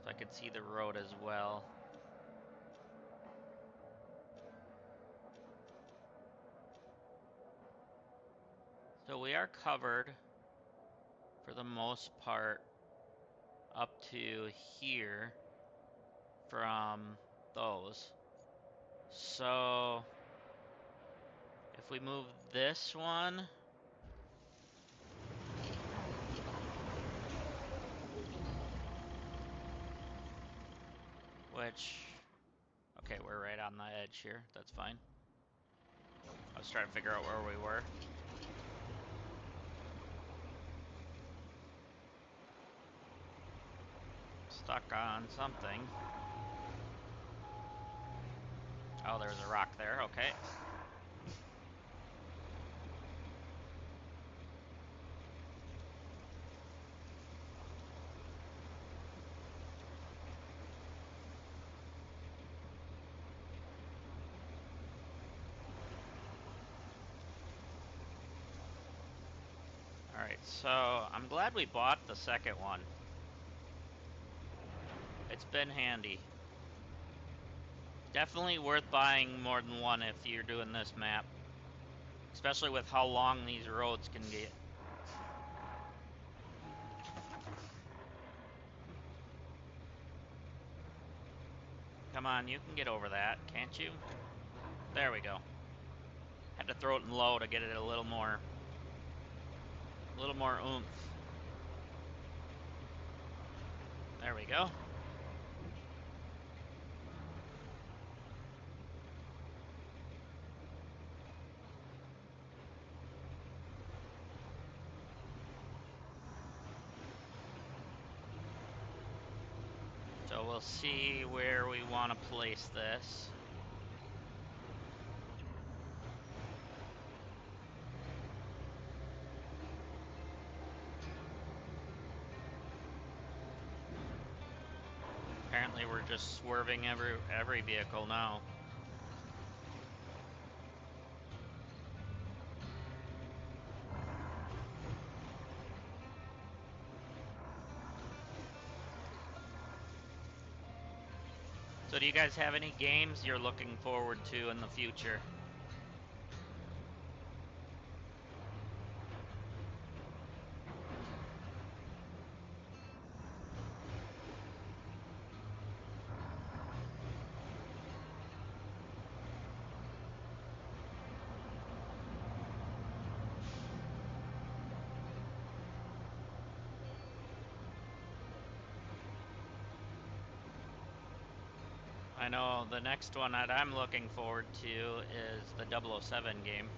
so I could see the road as well. So we are covered for the most part up to here from those. So if we move this one, which, okay, we're right on the edge here, that's fine. I was trying to figure out where we were. Stuck on something. Oh, there's a rock there, okay. Alright, so I'm glad we bought the second one. It's been handy. Definitely worth buying more than one if you're doing this map. Especially with how long these roads can get. Come on, you can get over that, can't you? There we go. Had to throw it in low to get it a little more oomph. There we go. So we'll see where we want to place this. apparently we're just swerving every vehicle now. So do you guys have any games you're looking forward to in the future? I know the next one that I'm looking forward to is the 007 game.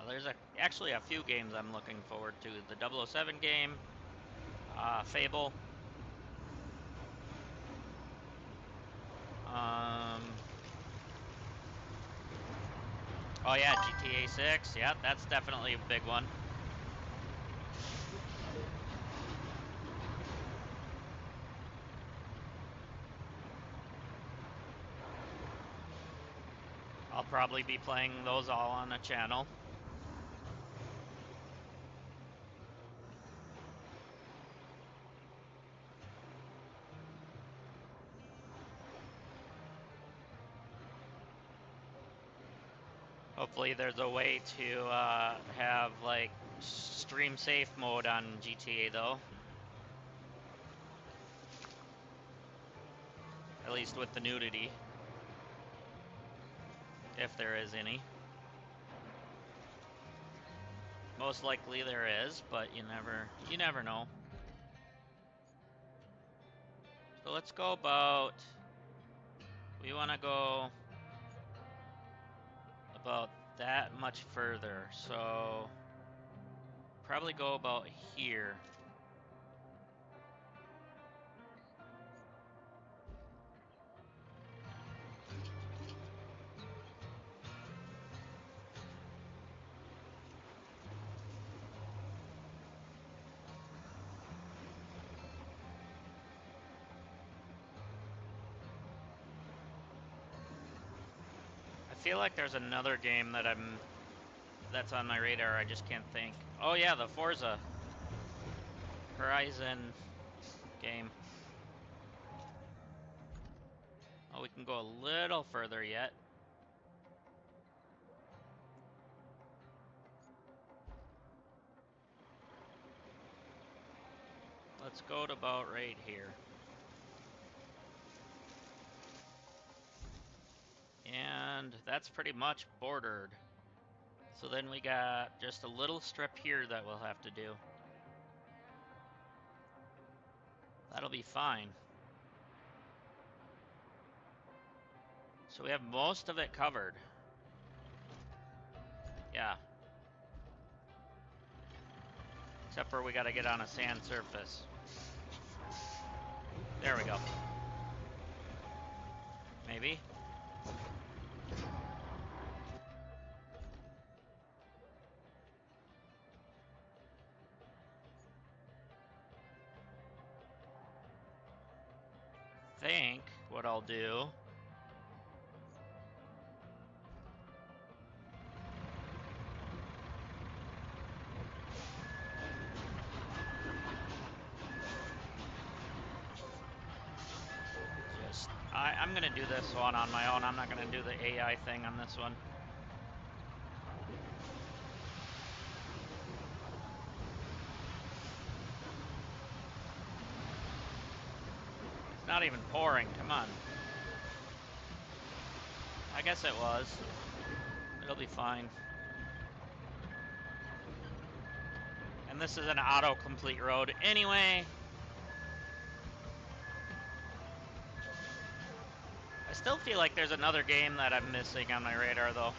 There's actually a few games I'm looking forward to. The 007 game, Fable. Oh yeah, GTA 6. Yeah, that's definitely a big one. I'll probably be playing those all on the channel. Hopefully there's a way to have like stream safe mode on GTA though. At least with the nudity. If there is any. Most likely there is, but you never know. So let's go about, we want to go about that much further. So probably go about here. I feel like there's another game that's on my radar, I just can't think. Oh yeah, the Forza Horizon game. Oh, we can go a little further yet. Let's go to about right here. And that's pretty much bordered. So then we got just a little strip here that we'll have to do. That'll be fine. So we have most of it covered. Yeah. Except for we gotta get on a sand surface. There we go. Maybe. Think what I'll do. I'm gonna do this one on my own. I'm not gonna do the AI thing on this one. It's not even pouring, come on. I guess it was. It'll be fine. And this is an autocomplete road anyway. I still feel like there's another game that I'm missing on my radar though.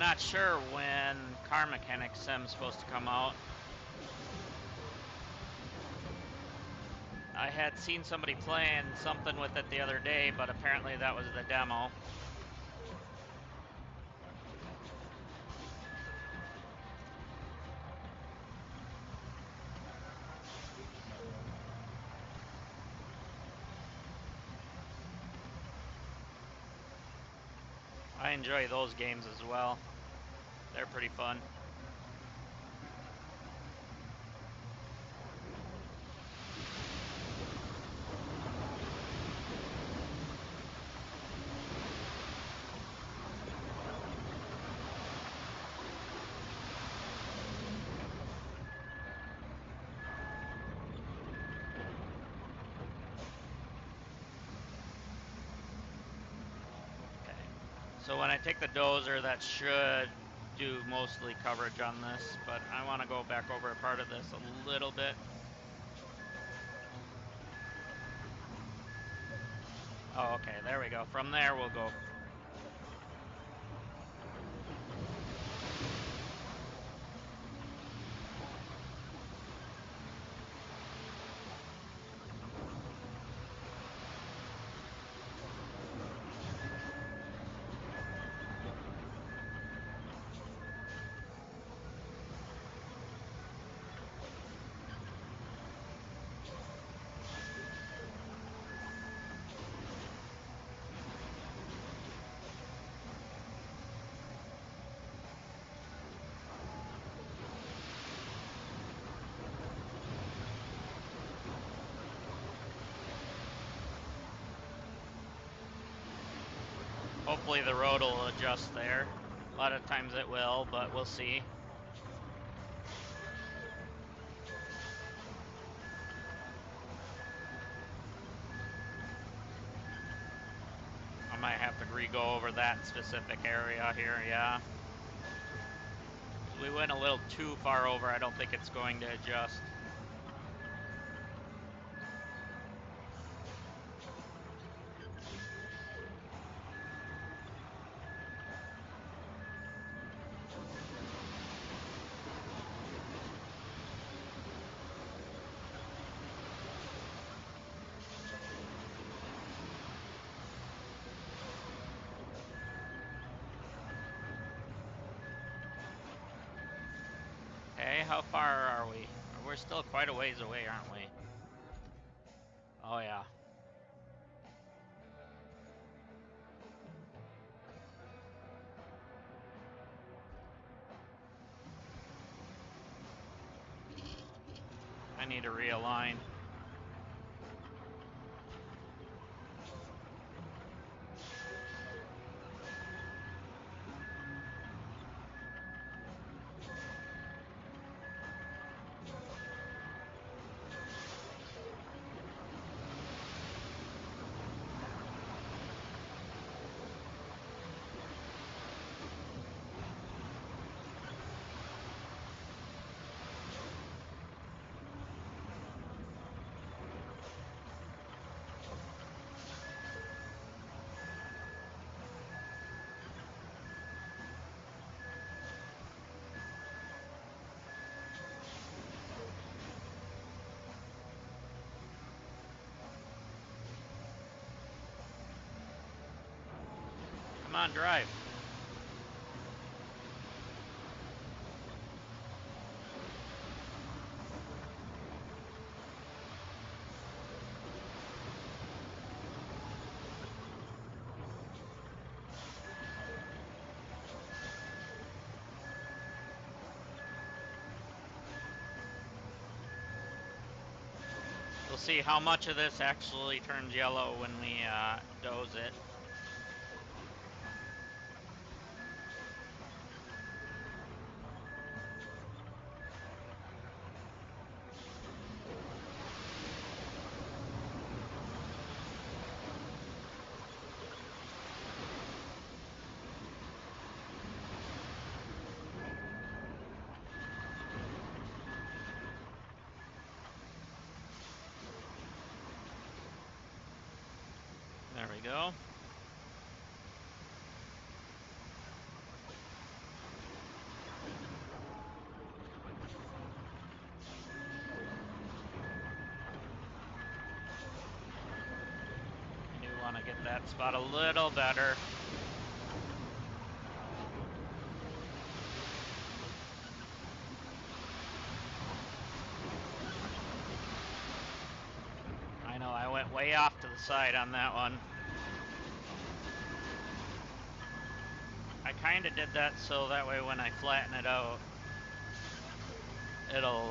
not sure when Car Mechanic Sim's supposed to come out. I had seen somebody playing something with it the other day, but apparently that was the demo. I enjoy those games as well. They're pretty fun. So when I take the dozer, that should do mostly coverage on this, but I want to go back over a part of this a little bit. Oh, okay, there we go. From there, we'll go. Hopefully the road will adjust there. A lot of times it will, but we'll see. I might have to re-go over that specific area here, yeah. We went a little too far over. I don't think it's going to adjust. Okay, how far are we? We're still quite a ways away, aren't we? Oh yeah. I need to realign. Come on, drive. We'll see how much of this actually turns yellow when we doze it. There we go. want to get that spot a little better. I know, I went way off to the side on that one. I kind of did that so that way when I flatten it out, it'll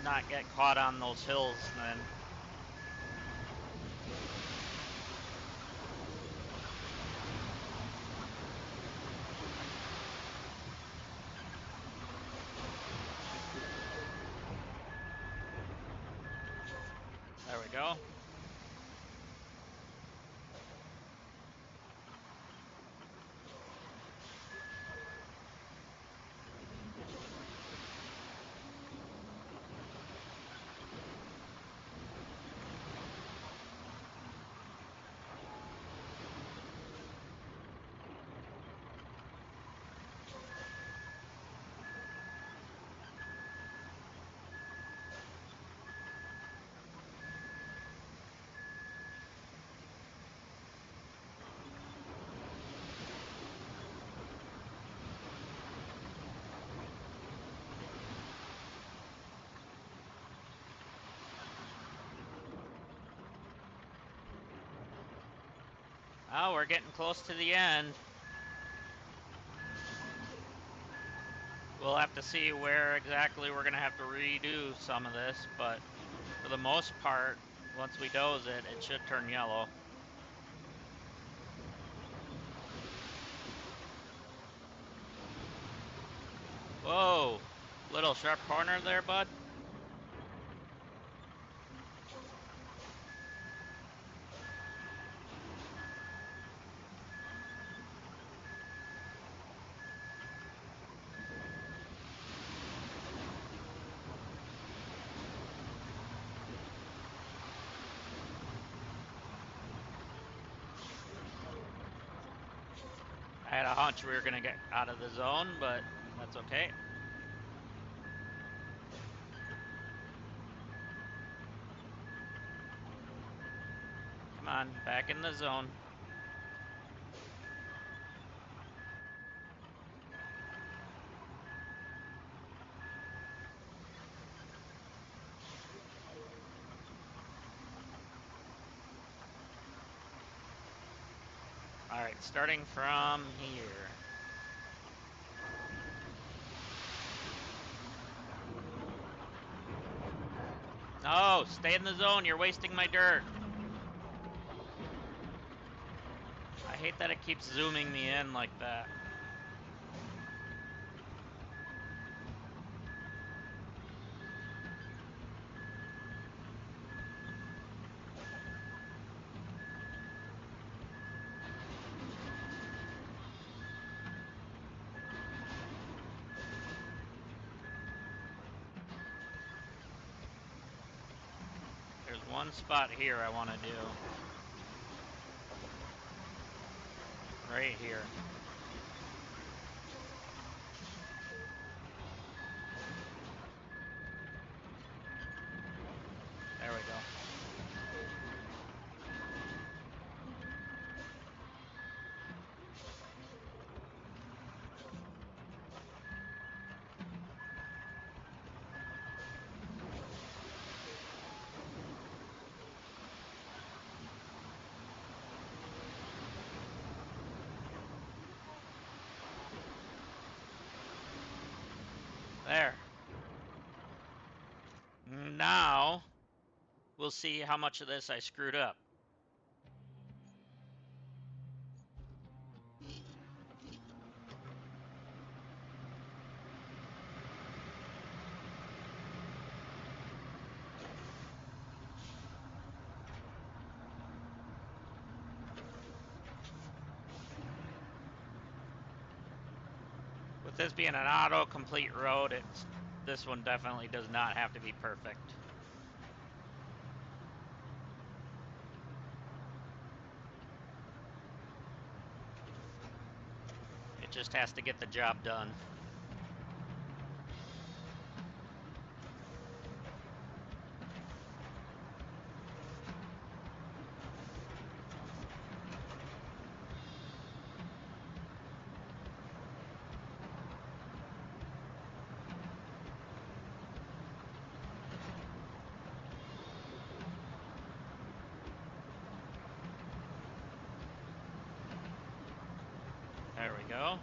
not get caught on those hills then. There we go. Oh, we're getting close to the end. We'll have to see where exactly we're going to have to redo some of this, but for the most part, once we doze it, it should turn yellow. Whoa! Little sharp corner there, bud. I had a hunch we were going to get out of the zone, but that's okay. Come on, back in the zone. Alright, starting from here. No, stay in the zone, you're wasting my dirt. I hate that it keeps zooming me in like that. There's one spot here I want to do. Right here. There we go. There. Now, we'll see how much of this I screwed up. With this being an auto-complete road, this one definitely does not have to be perfect. It just has to get the job done. go.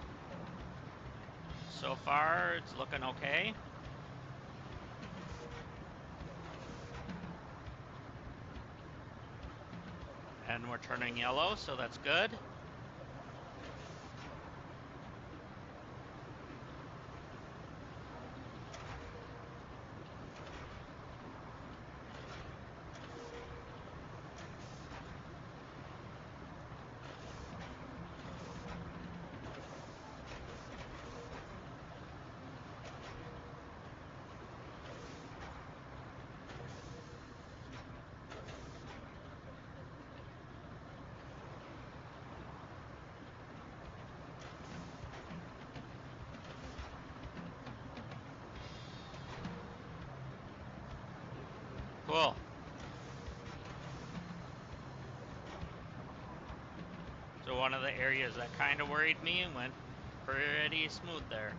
So far, it's looking okay. And we're turning yellow, so that's good. Cool. So one of the areas that kind of worried me went pretty smooth there.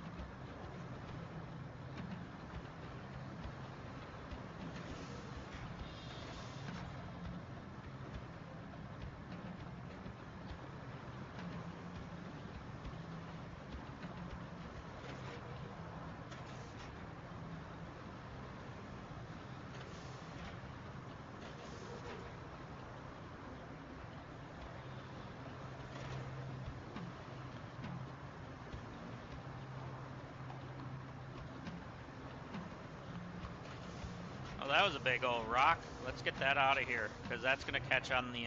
Oh, that was a big old rock. Let's get that out of here, because that's going to catch on the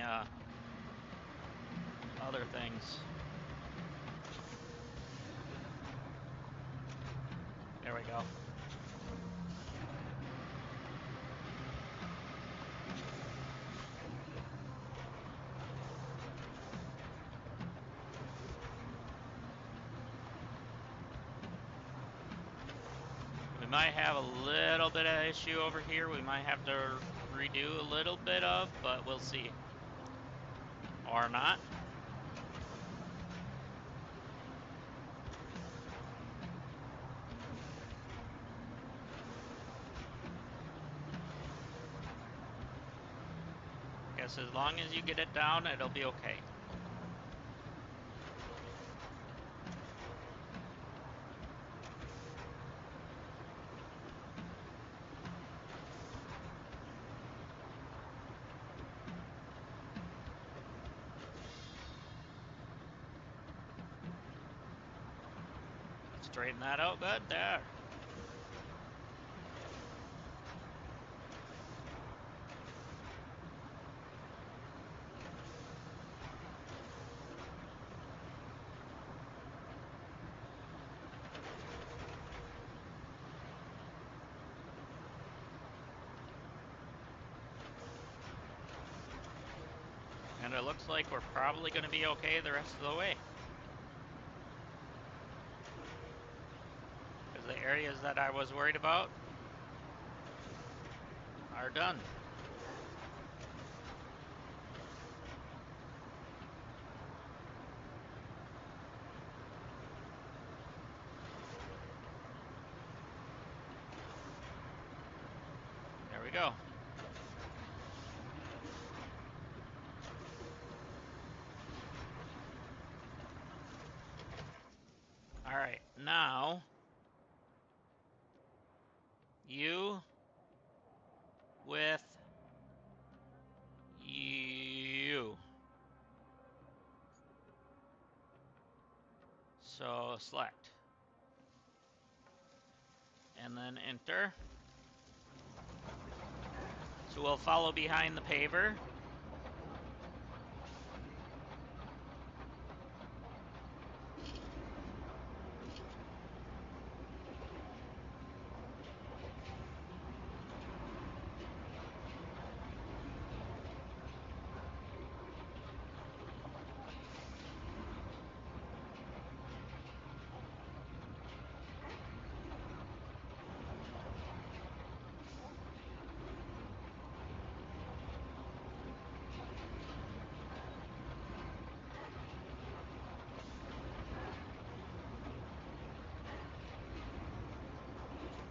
other things. There we go. We might have a little bit of issue over here. We might have to redo a little bit of, but we'll see. Or not. Guess as long as you get it down, it'll be okay. Straighten that out good there. And it looks like we're probably going to be okay the rest of the way. Because the areas that I was worried about are done. There we go. All right, now you with you. So select. And then enter. So we'll follow behind the paver.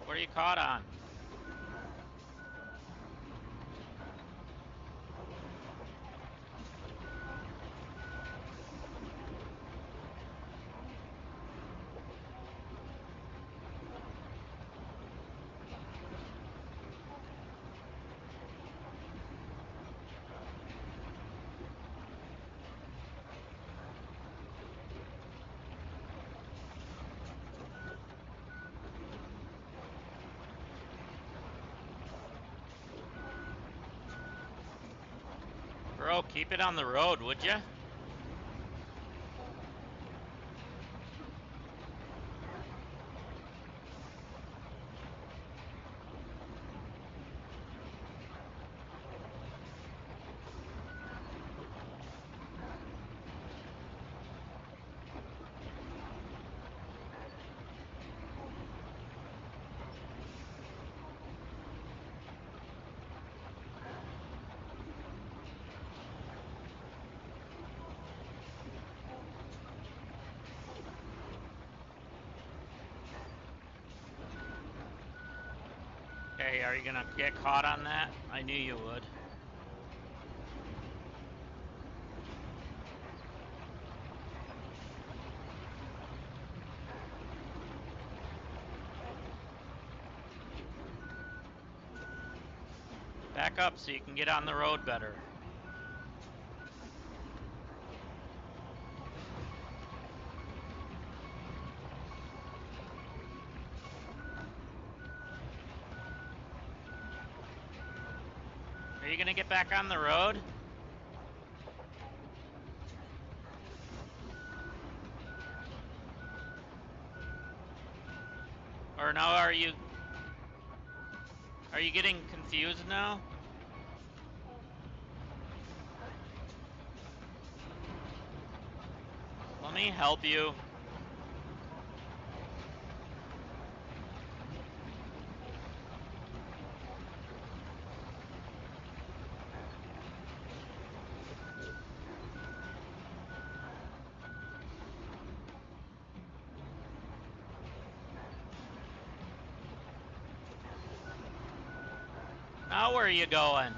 What are you caught on? Bro, keep it on the road, would ya? Hey, are you gonna get caught on that? I knew you would. Back up so you can get on the road better. Are you gonna get back on the road? Or now are you getting confused now? Let me help you. Now where are you going?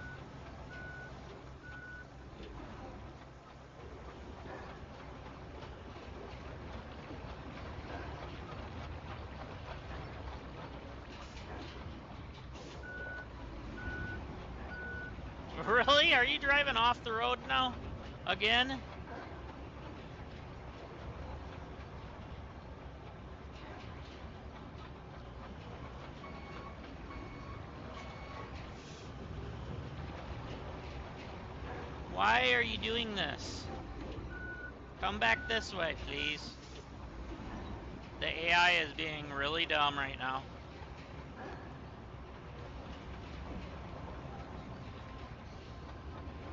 Really? Are you driving off the road now? Again? Why are you doing this? Come back this way, please. The AI is being really dumb right now.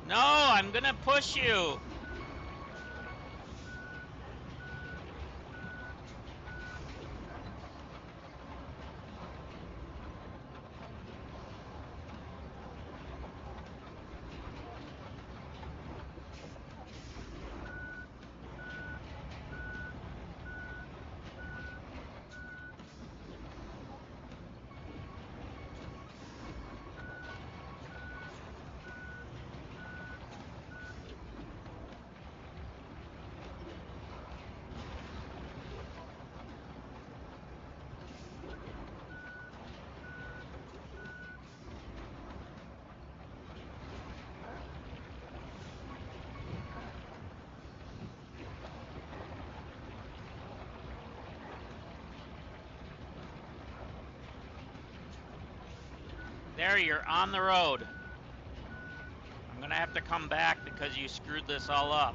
No, I'm gonna push you. There, you're on the road. I'm gonna have to come back because you screwed this all up.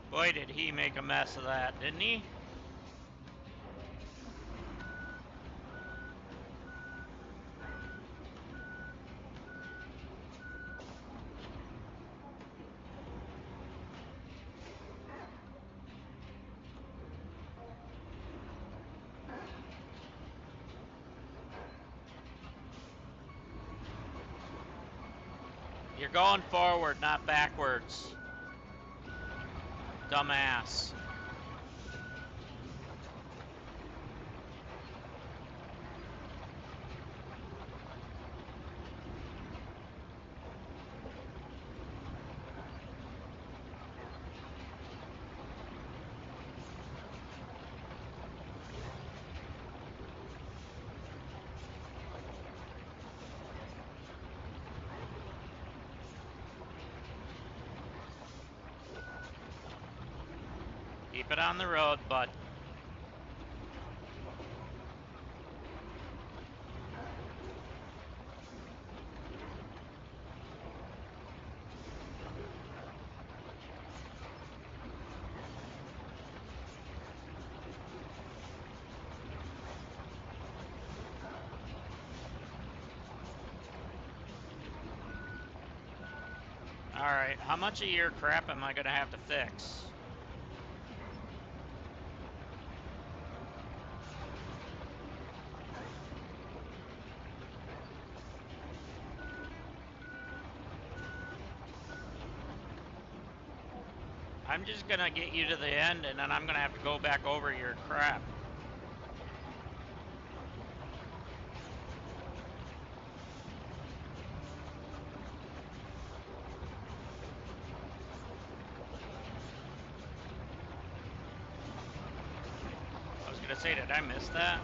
Boy, did he make a mess of that, didn't he? You're going forward, not backwards. Dumbass. Keep it on the road, bud. Alright, how much of your crap am I gonna have to fix? I'm just gonna get you to the end and then I'm gonna have to go back over your crap. I was gonna say, did I miss that?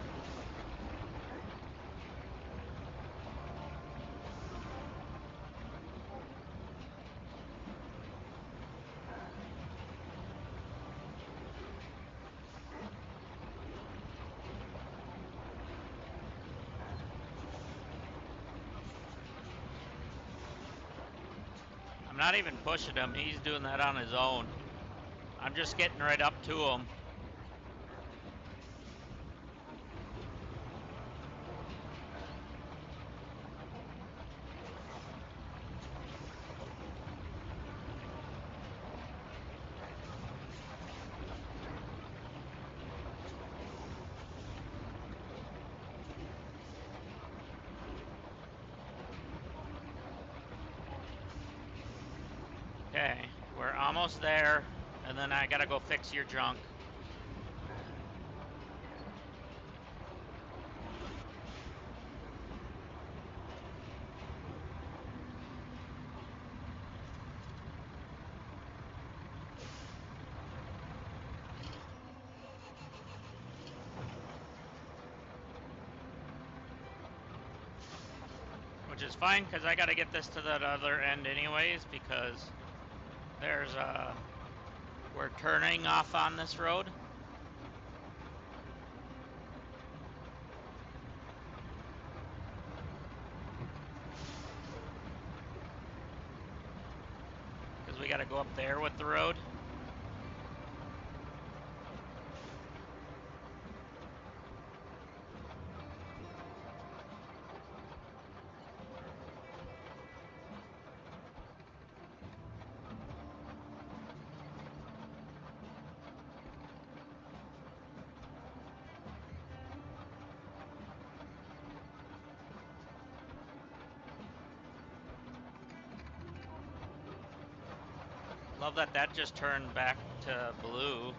I'm not even pushing him, he's doing that on his own. I'm just getting right up to him. Okay, we're almost there, and then I gotta go fix your junk. Which is fine, because I gotta get this to that other end anyways, because there's we're turning off on this road. Because we gotta go up there with the road. Love that that just turned back to blue.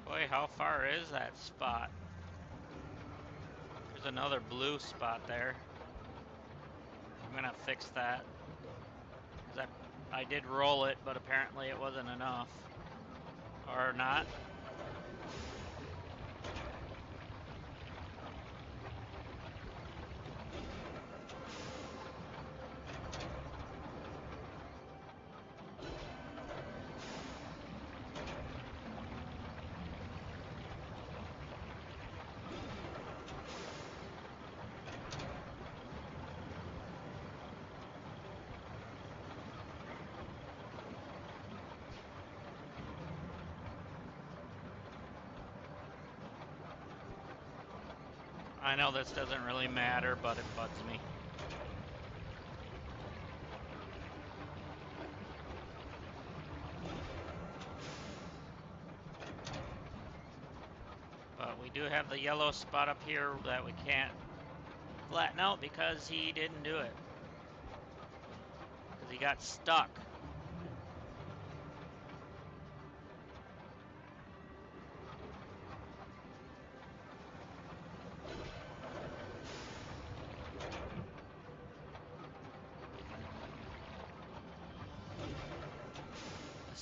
Boy, how far is that spot? There's another blue spot there. I'm gonna fix that. Because I did roll it, but apparently it wasn't enough. Or not. I know this doesn't really matter, but it bugs me. But we do have the yellow spot up here that we can't flatten out because he didn't do it. Because he got stuck.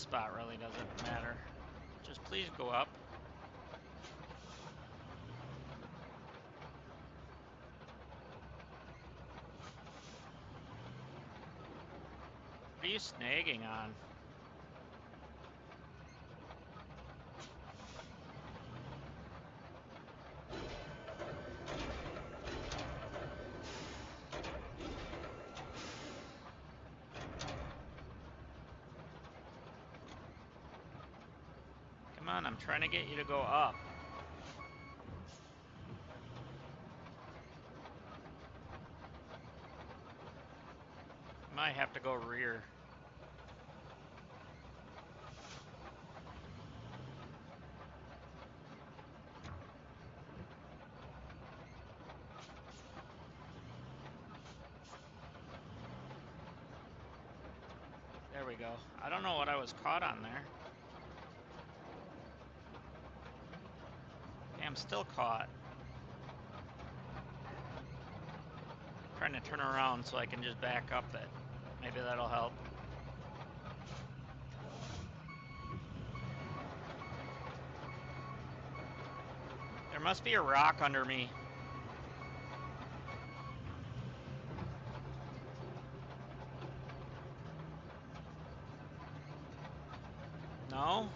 spot really doesn't matter. Just please go up. What are you snagging on? Come on, I'm trying to get you to go up. Might have to go rear. There we go. I don't know what I was caught on there. Okay, I'm still caught. Trying to turn around so I can just back up it. Maybe that'll help. There must be a rock under me. No?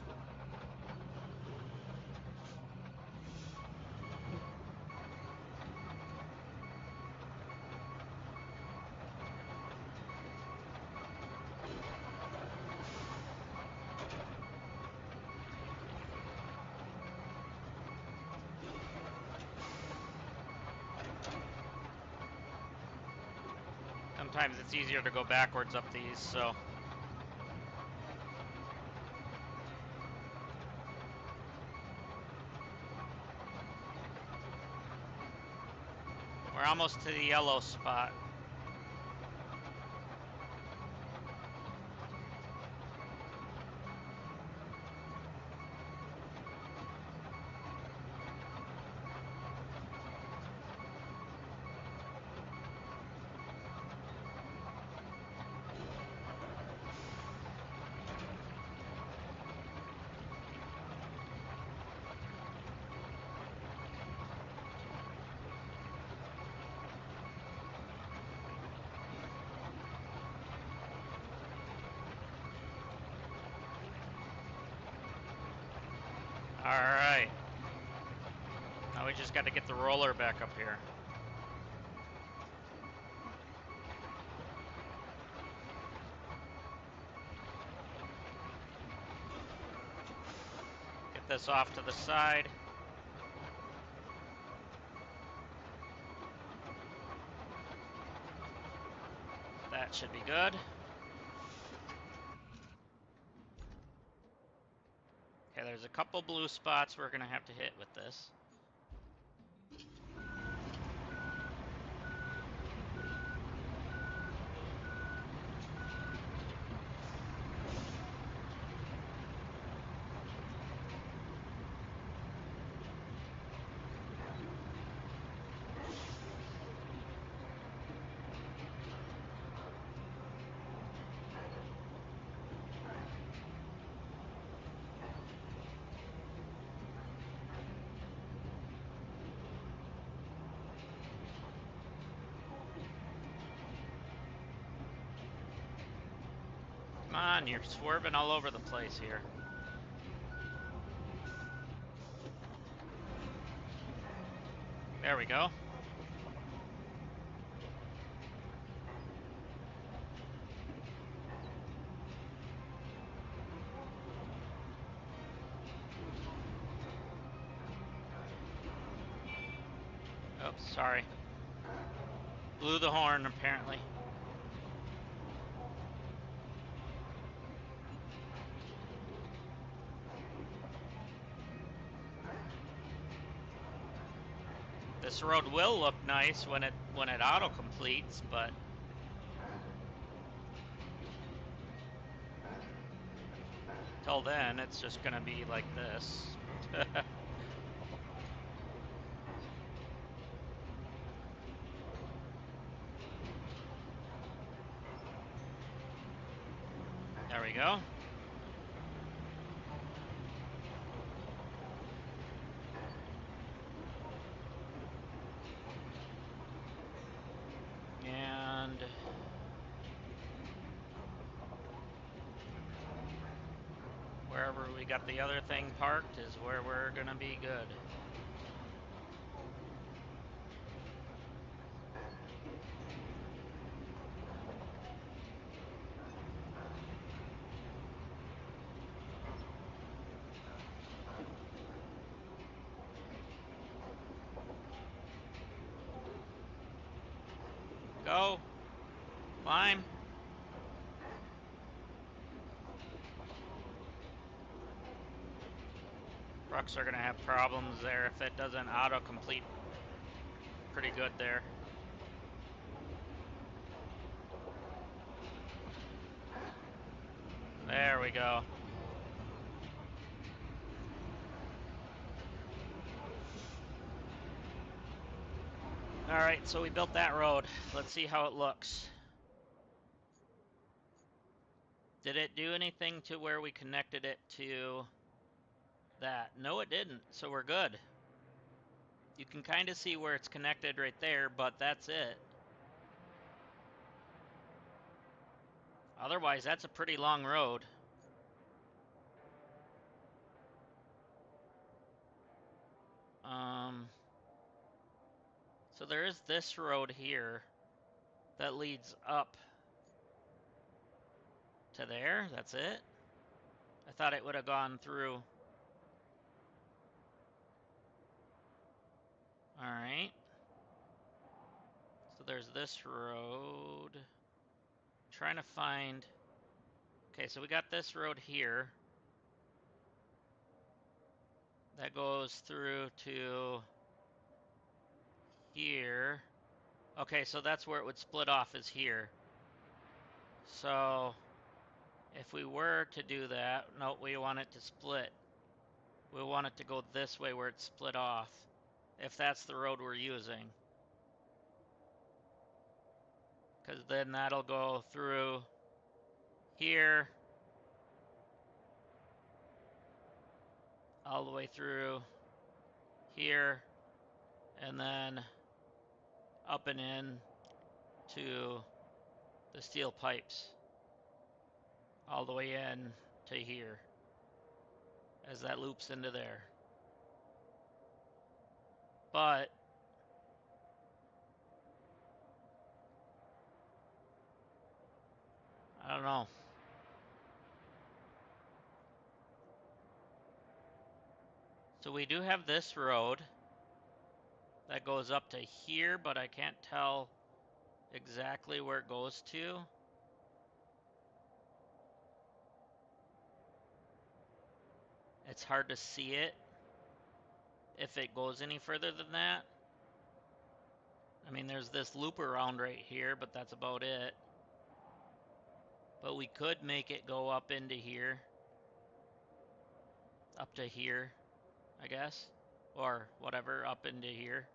Sometimes it's easier to go backwards up these, so. We're almost to the yellow spot. Alright. Now we just got to get the roller back up here. Get this off to the side. That should be good. Okay, there's a couple blue spots we're gonna have to hit with this. Come on, you're swerving all over the place here. There we go. Oops, sorry. Blew the horn, apparently. This road will look nice when it auto completes, but till then it's just gonna be like this. There we go. wherever we got the other thing parked is where we're gonna be good. Go! Climb! Trucks are gonna have problems there if it doesn't auto-complete pretty good there. There we go. Alright, so we built that road. Let's see how it looks. Did it do anything to where we connected it to that? No, it didn't, so we're good. You can kind of see where it's connected right there, but that's it. Otherwise, that's a pretty long road. So there is this road here that leads up to there. That's it. I thought it would have gone through. All right. So there's this road. Trying to find. Okay, so we got this road here that goes through to here. Okay, so that's where it would split off, is here. So if we were to do that, no, we want it to split. We want it to go this way where it's split off, if that's the road we're using. Because then that'll go through here, all the way through here, and then up and in to the steel pipes, all the way in to here, as that loops into there. But I don't know. So we do have this road that goes up to here, but I can't tell exactly where it goes to. It's hard to see it if it goes any further than that. I mean, there's this loop around right here, but that's about it. But we could make it go up into here. Up to here, I guess. Or whatever, up into here.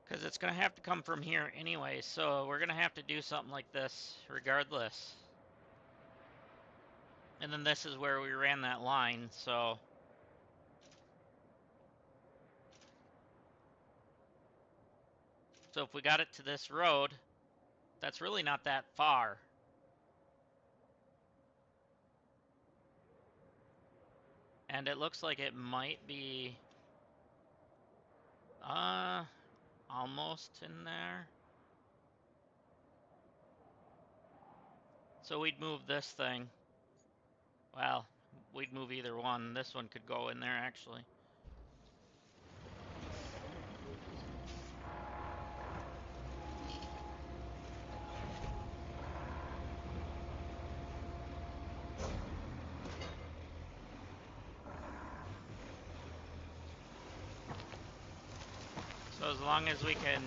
Because it's going to have to come from here anyway, so we're going to have to do something like this regardless. And then this is where we ran that line, so... So if we got it to this road, that's really not that far. And it looks like it might be... almost in there. So we'd move this thing. Well, we'd move either one. This one could go in there, actually. So as long as we can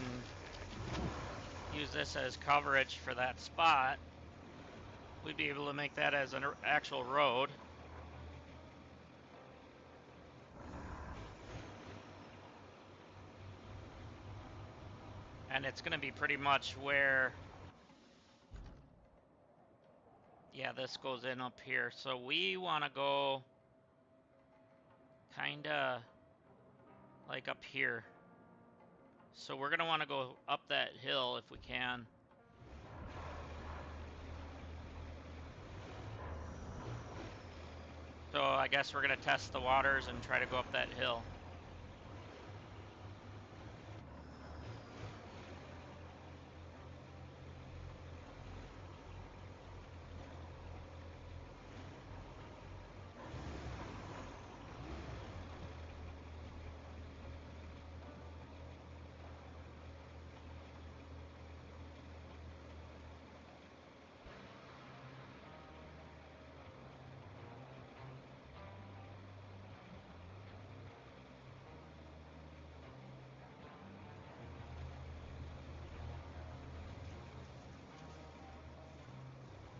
use this as coverage for that spot, we'd be able to make that as an actual road. And it's going to be pretty much where... Yeah, this goes in up here. So we want to go kind of like up here. So we're going to want to go up that hill if we can. I guess we're gonna test the waters and try to go up that hill.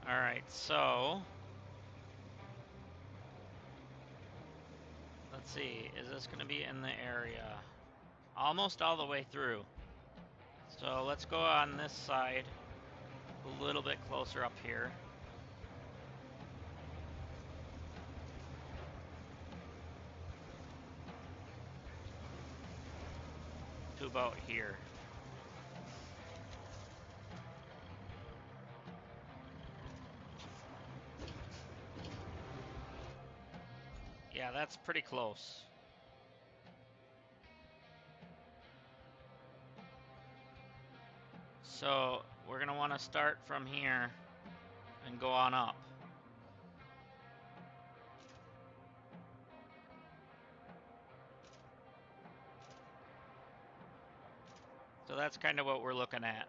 Alright, so let's see, is this gonna be in the area? Almost all the way through. So let's go on this side, a little bit closer up here. To about here. Yeah, that's pretty close. So we're gonna want to start from here and go on up. So that's kind of what we're looking at.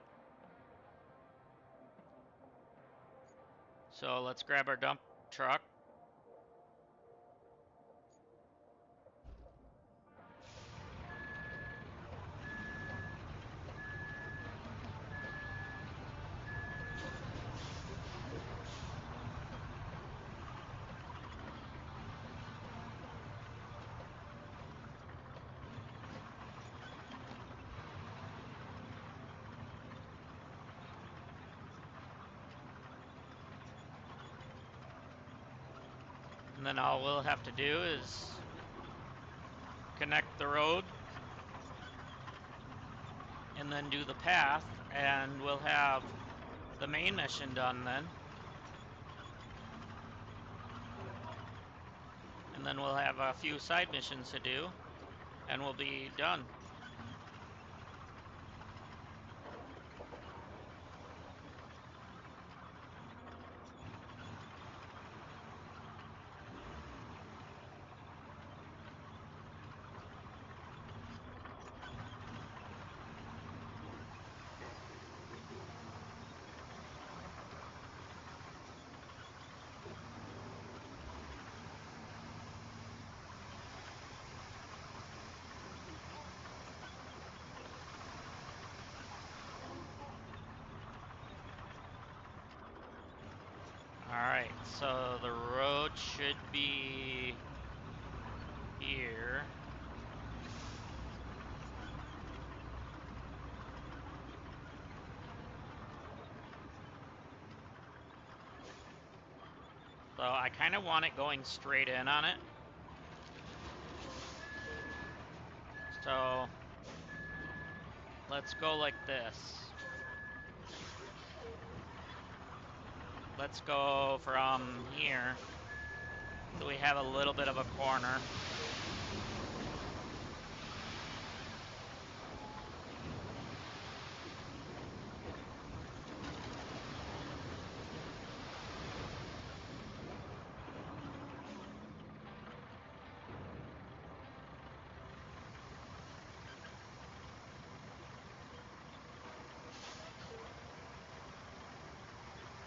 So let's grab our dump truck. And then all we'll have to do is connect the road and then do the path, and we'll have the main mission done then. And then we'll have a few side missions to do, and we'll be done. Alright, so the road should be here. So I kind of want it going straight in on it. So let's go like this. Let's go from here. So we have a little bit of a corner.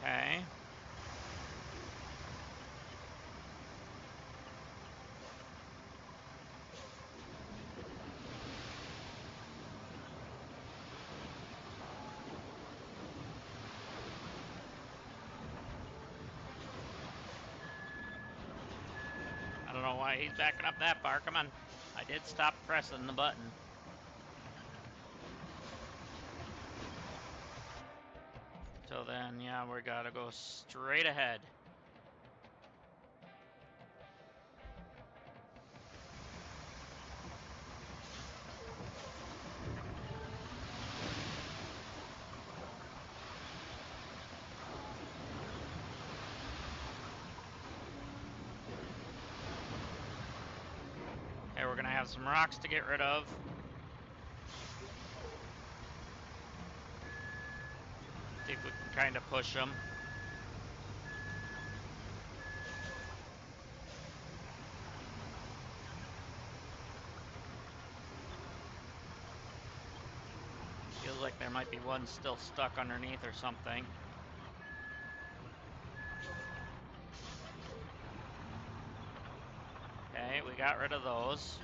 Okay. I don't know why he's backing up that far. Come on. I did stop pressing the button. So then, yeah, we gotta go straight ahead. gonna have some rocks to get rid of. See if we can kind of push them. Feels like there might be one still stuck underneath or something. Okay, we got rid of those.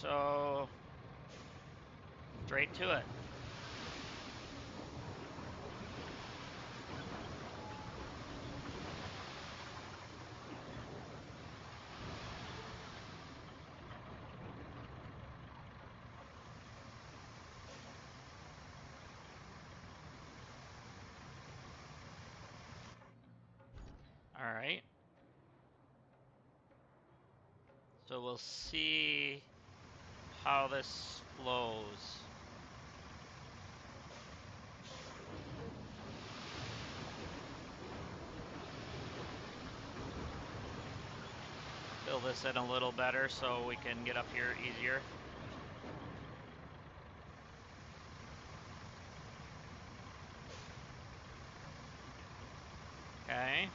So, straight to it. All right. So we'll see how this flows. Fill this in a little better so we can get up here easier. Okay.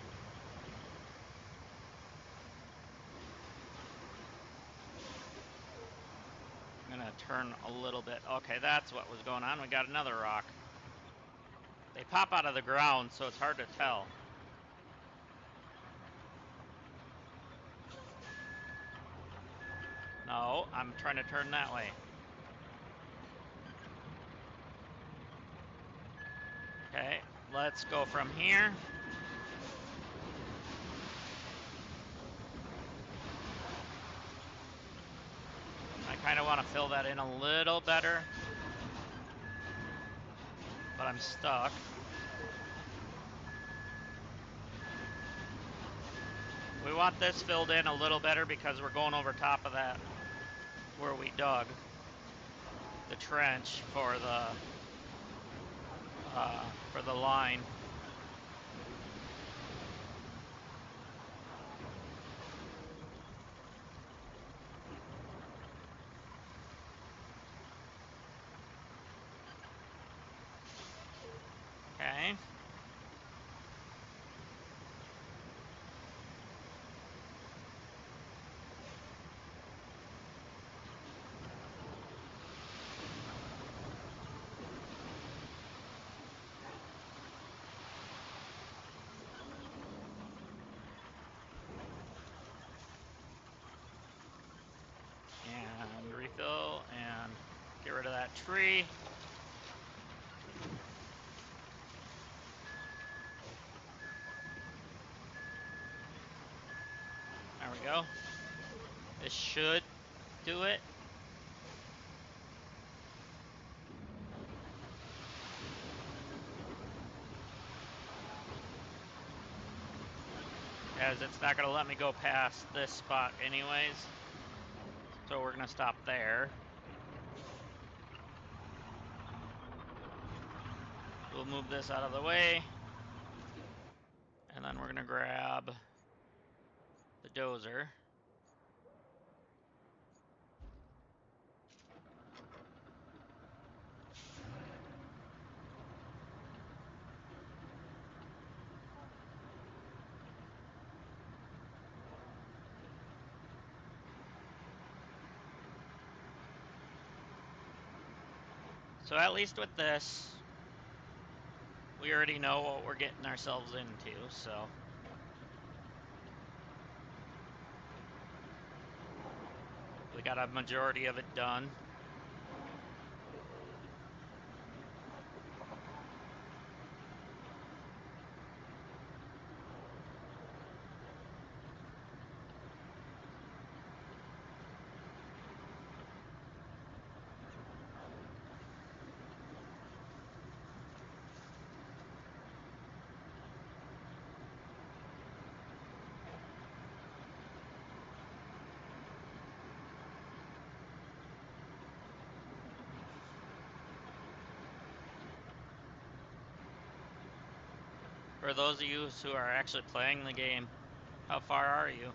I'm gonna turn a little bit. Okay, that's what was going on. We got another rock. They pop out of the ground, so it's hard to tell. No, I'm trying to turn that way. Okay, let's go from here. I kind of want to fill that in a little better, but I'm stuck. We want this filled in a little better because we're going over top of that where we dug the trench for the line. Okay. And refill and get rid of that tree. There we go. This should do it. As it's not going to let me go past this spot anyways. So we're going to stop there. We'll move this out of the way. And then we're going to grab the dozer. So at least with this, we already know what we're getting ourselves into, so. We got a majority of it done. For those of you who are actually playing the game, how far are you?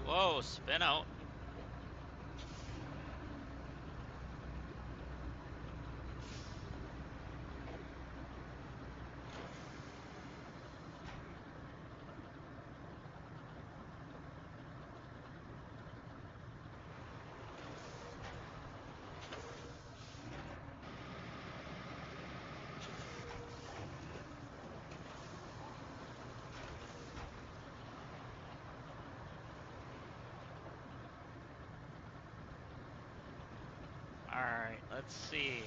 Whoa, spin out. Alright, let's see.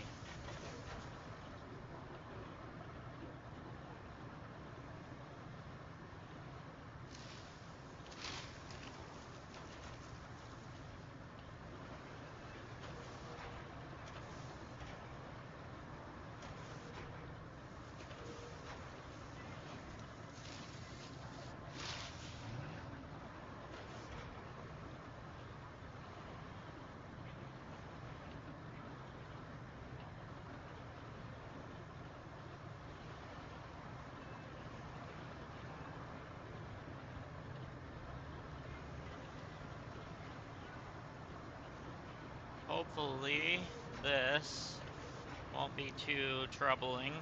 Hopefully this won't be too troubling.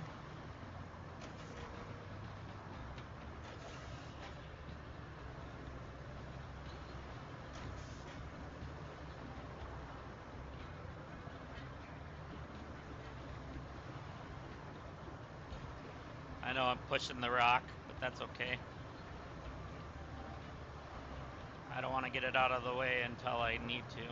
I know I'm pushing the rock, but that's okay. I don't want to get it out of the way until I need to.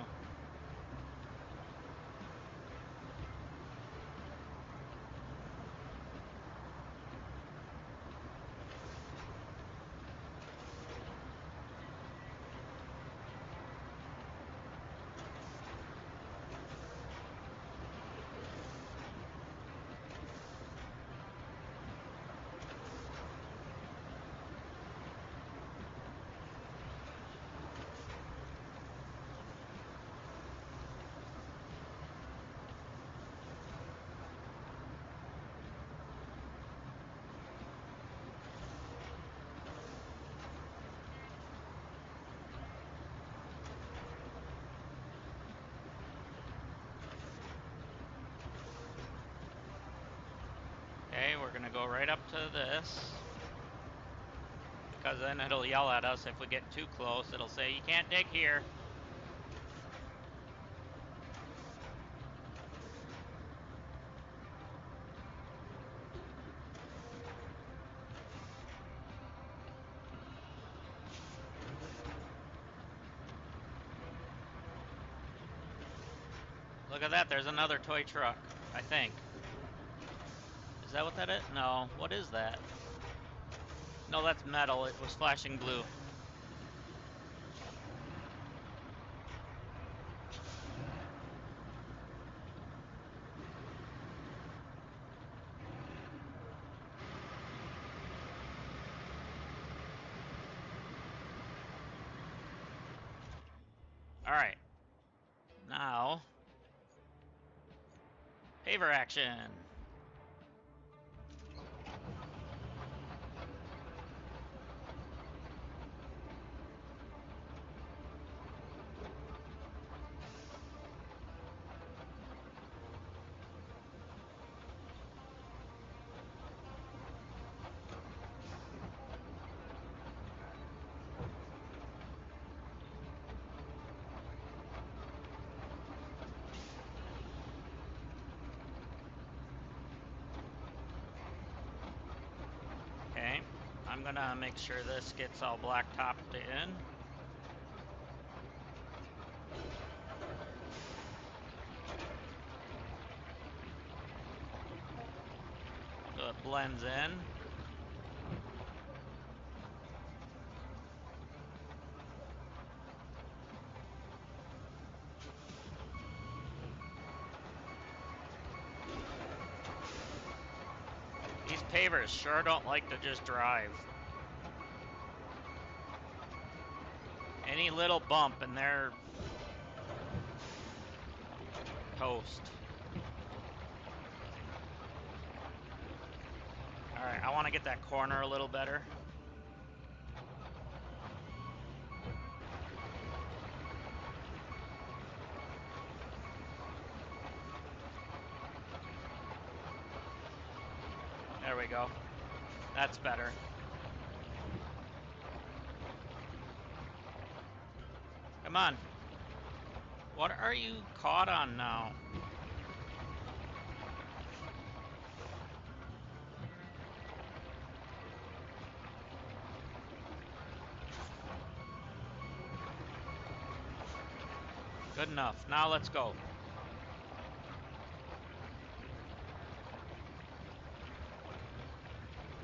Okay, we're gonna go right up to this, because then it'll yell at us if we get too close. It'll say, you can't dig here. Look at that, there's another toy truck, I think. Is that what that is? No, what is that? No, that's metal. It was flashing blue. Alright. Now, paver action. Okay, I'm gonna make sure this gets all black topped in. So it blends in. These pavers sure don't like to just drive. Any little bump and they're toast. Alright, I want to get that corner a little better. There we go. That's better. Come on. What are you caught on now? Good enough. Now let's go.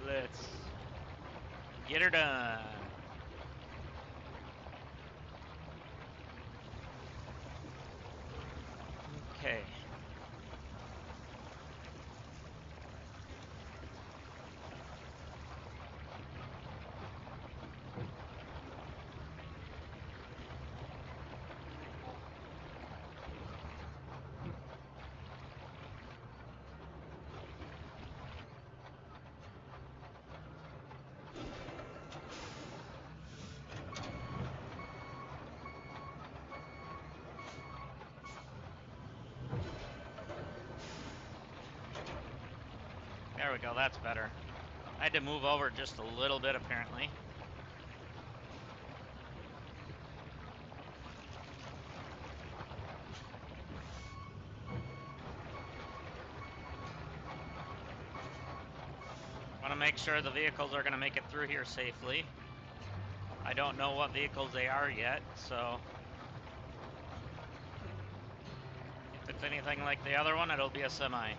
Let's get her done. Okay. There we go, that's better. I had to move over just a little bit, apparently. Want to make sure the vehicles are going to make it through here safely. I don't know what vehicles they are yet, so... if it's anything like the other one, it'll be a semi.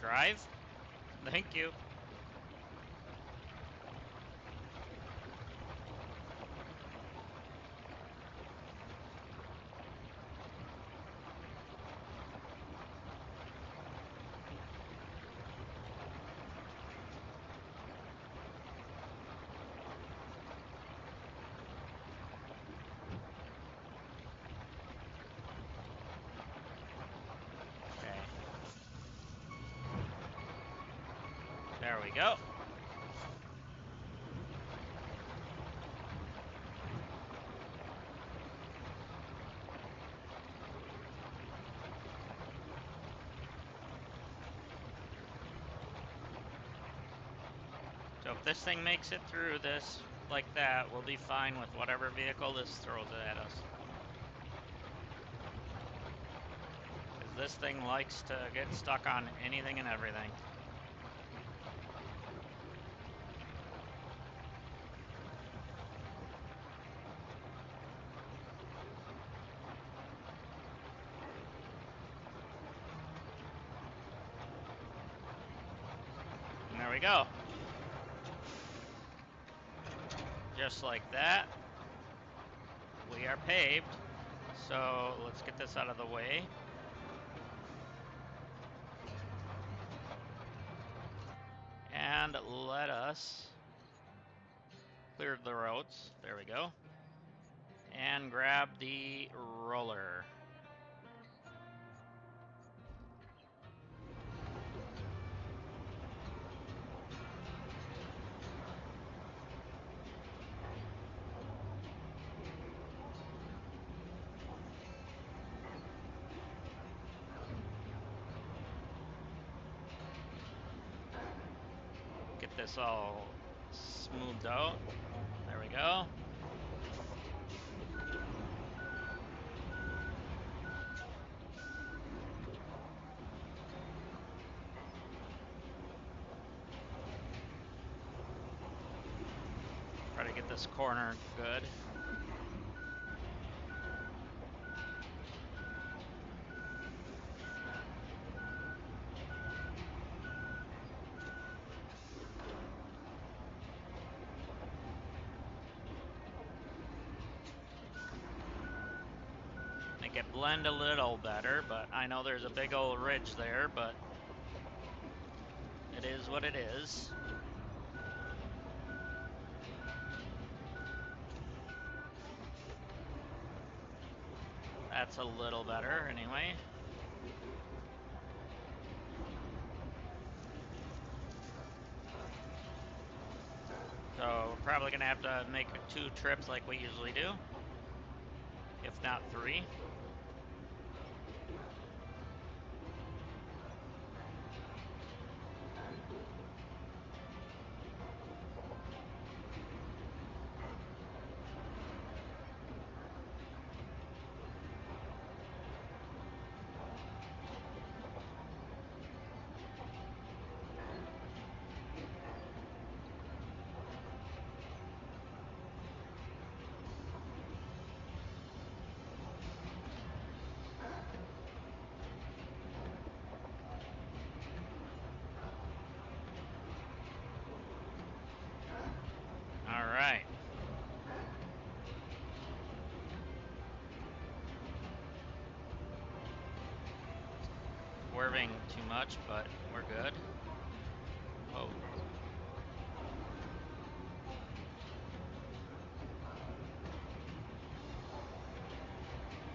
Drive? Thank you. There we go. So if this thing makes it through this like that, we'll be fine with whatever vehicle this throws at us. Because this thing likes to get stuck on anything and everything. And there we go. Just like that. We are paved. So let's get this out of the way. And let us clear the roads. There we go. And grab the roller. Get this all smoothed out. There we go. this corner good. Make it blend a little better, but I know there's a big old ridge there, but it is what it is. That's a little better anyway. So we're probably gonna have to make 2 trips like we usually do, if not 3. All right. Swerving too much, but we're good. Whoa.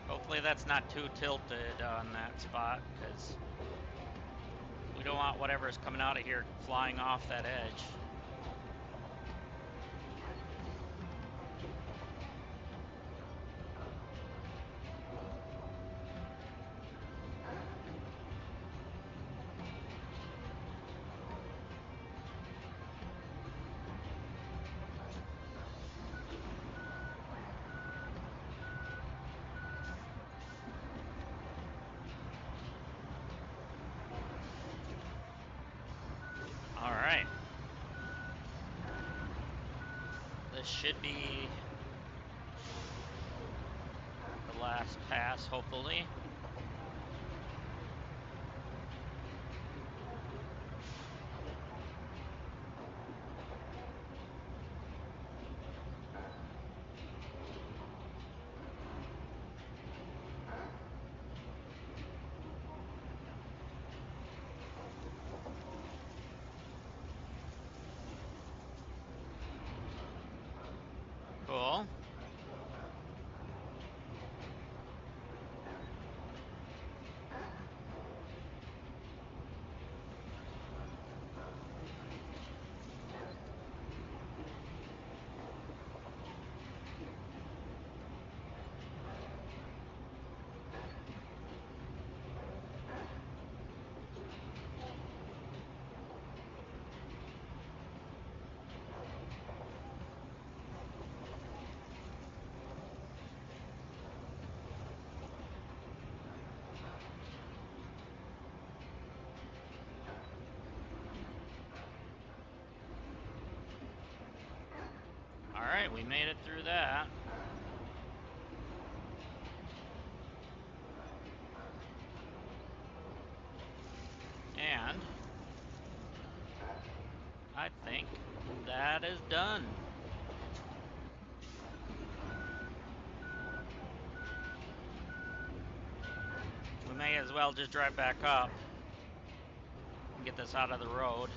Hopefully that's not too tilted on that spot, because we don't want whatever's coming out of here flying off that edge. All right. This should be the last pass, hopefully. Cool. All right, we made it through that. And I think that is done. We may as well just drive back up and get this out of the road.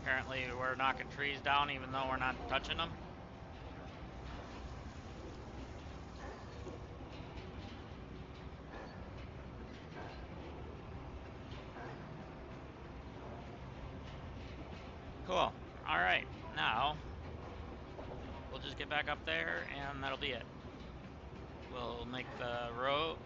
Apparently we're knocking trees down even though we're not touching them. Cool. All right, now we'll just get back up there and that'll be it. We'll make the route.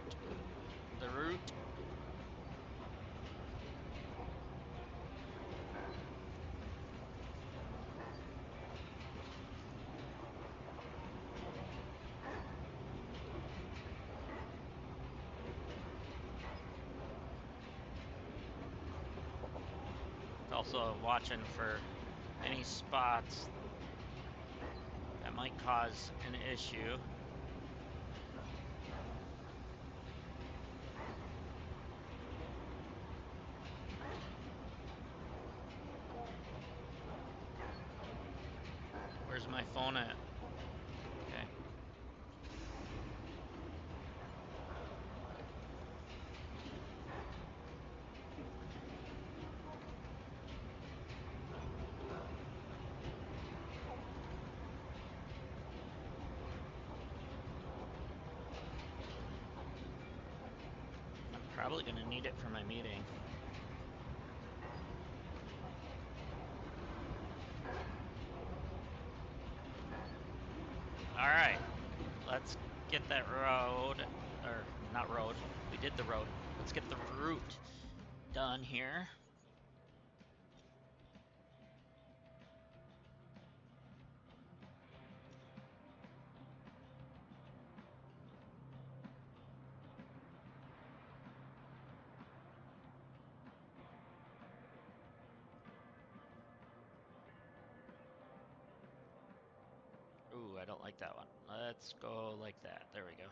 also watching for any spots that might cause an issue. Where's my phone at? Okay. I'm probably gonna need it for my meeting. Alright, let's get that road, or not road, we did the road. Let's get the route done here. Ooh, I don't like that one. Let's go like that. There we go.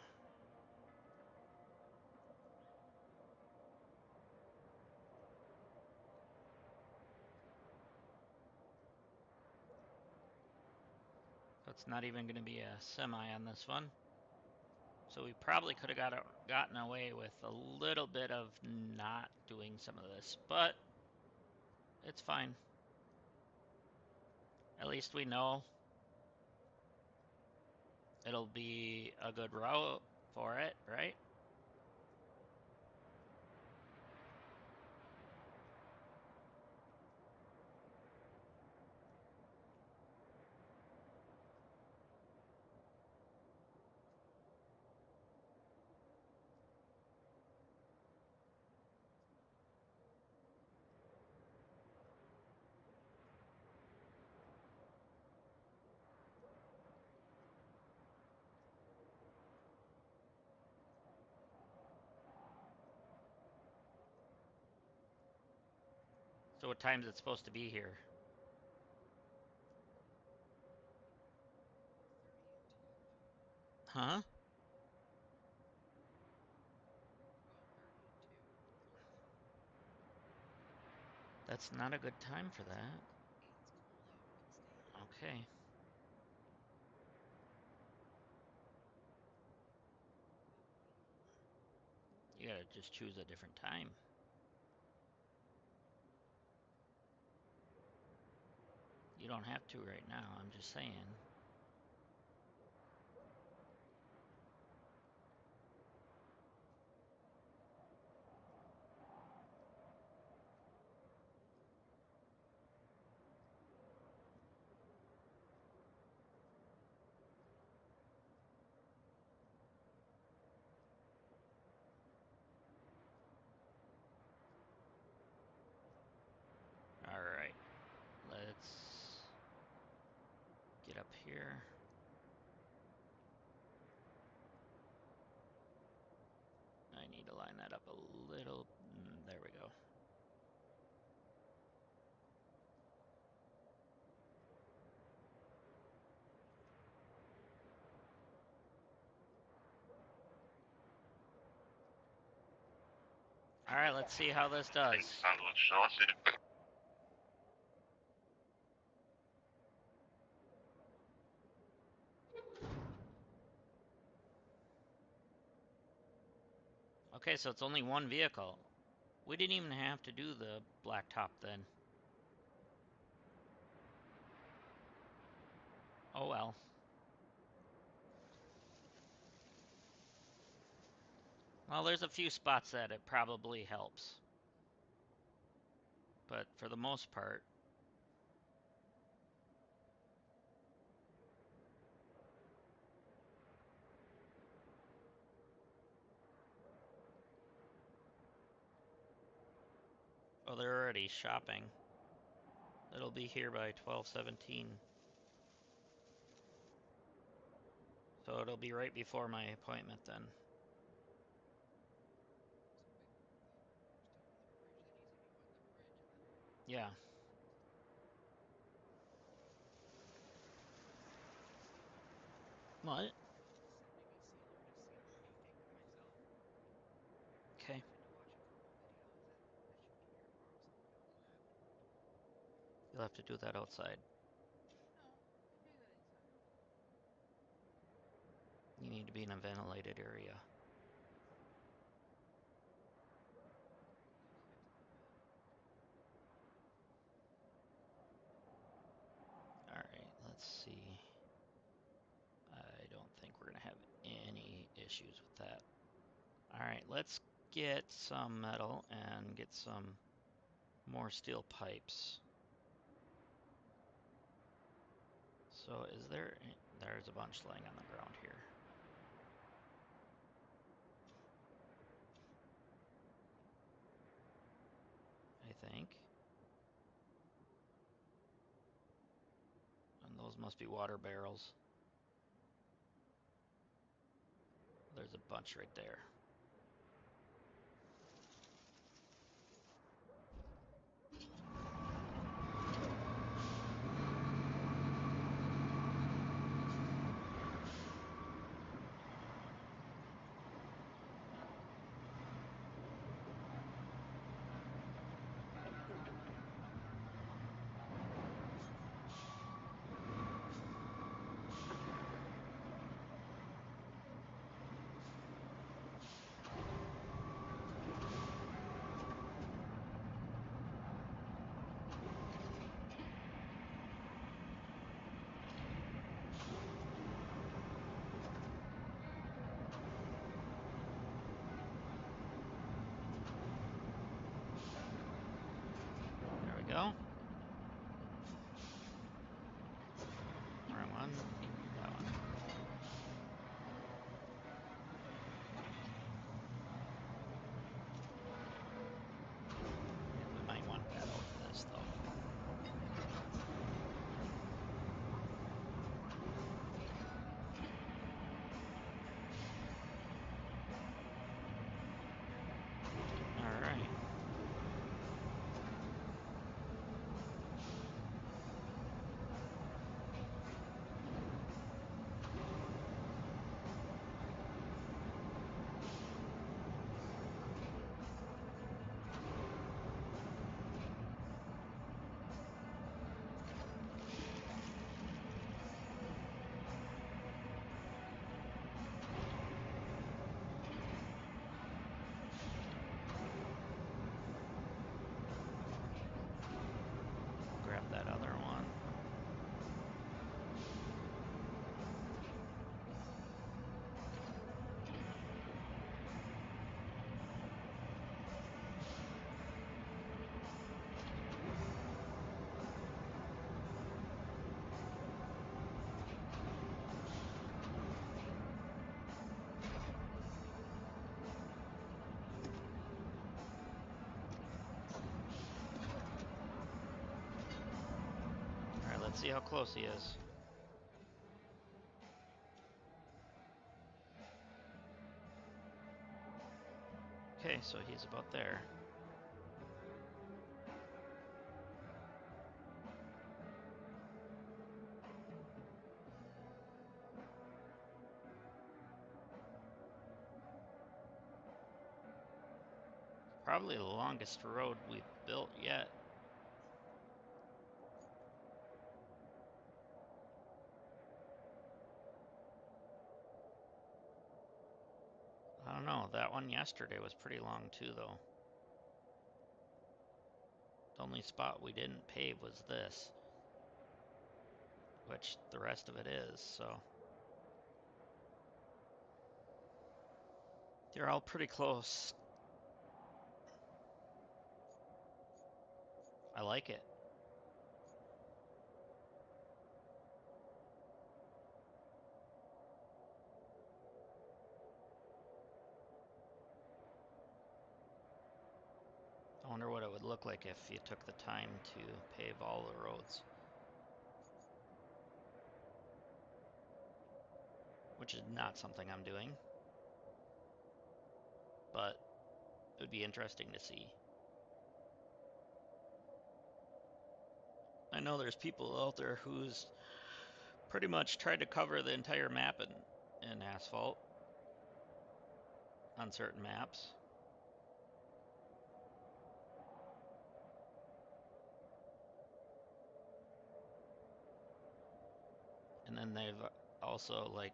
So it's not even going to be a semi on this one. So we probably could have gotten away with a little bit of not doing some of this, but it's fine. At least we know it'll be a good route for it, right? So what time is it supposed to be here? Huh? That's not a good time for that. Okay. You gotta just choose a different time. You don't have to right now, I'm just saying. Alright. Let's get up here. I need to line that up a little. There we go. Alright, let's see how this does. Okay, so it's only one vehicle. We didn't even have to do the blacktop then. Oh well. Well, there's a few spots that it probably helps. But for the most part, oh, they're already shopping. It'll be here by 12:17. So it'll be right before my appointment then. Yeah. What? Okay. You'll have to do that outside. You need to be in a ventilated area. Alright, let's see. I don't think we're going to have any issues with that. Alright, let's get some metal and get some more steel pipes. So is there... There's a bunch laying on the ground here. I think. And those must be water barrels. There's a bunch right there. There we go. Wrong one. That one. Yeah, we might want that out for this, though. Alright. Grab that other one. Alright, let's see how close he is. Okay, so he's about there. Probably the longest road we've built yet. I don't know, that one yesterday was pretty long too, though. The only spot we didn't pave was this, which the rest of it is, so. They're all pretty close. I like it. I wonder what it would look like if you took the time to pave all the roads. Which is not something I'm doing, but it would be interesting to see. I know there's people out there whose pretty much tried to cover the entire map in asphalt on certain maps. And then they've also like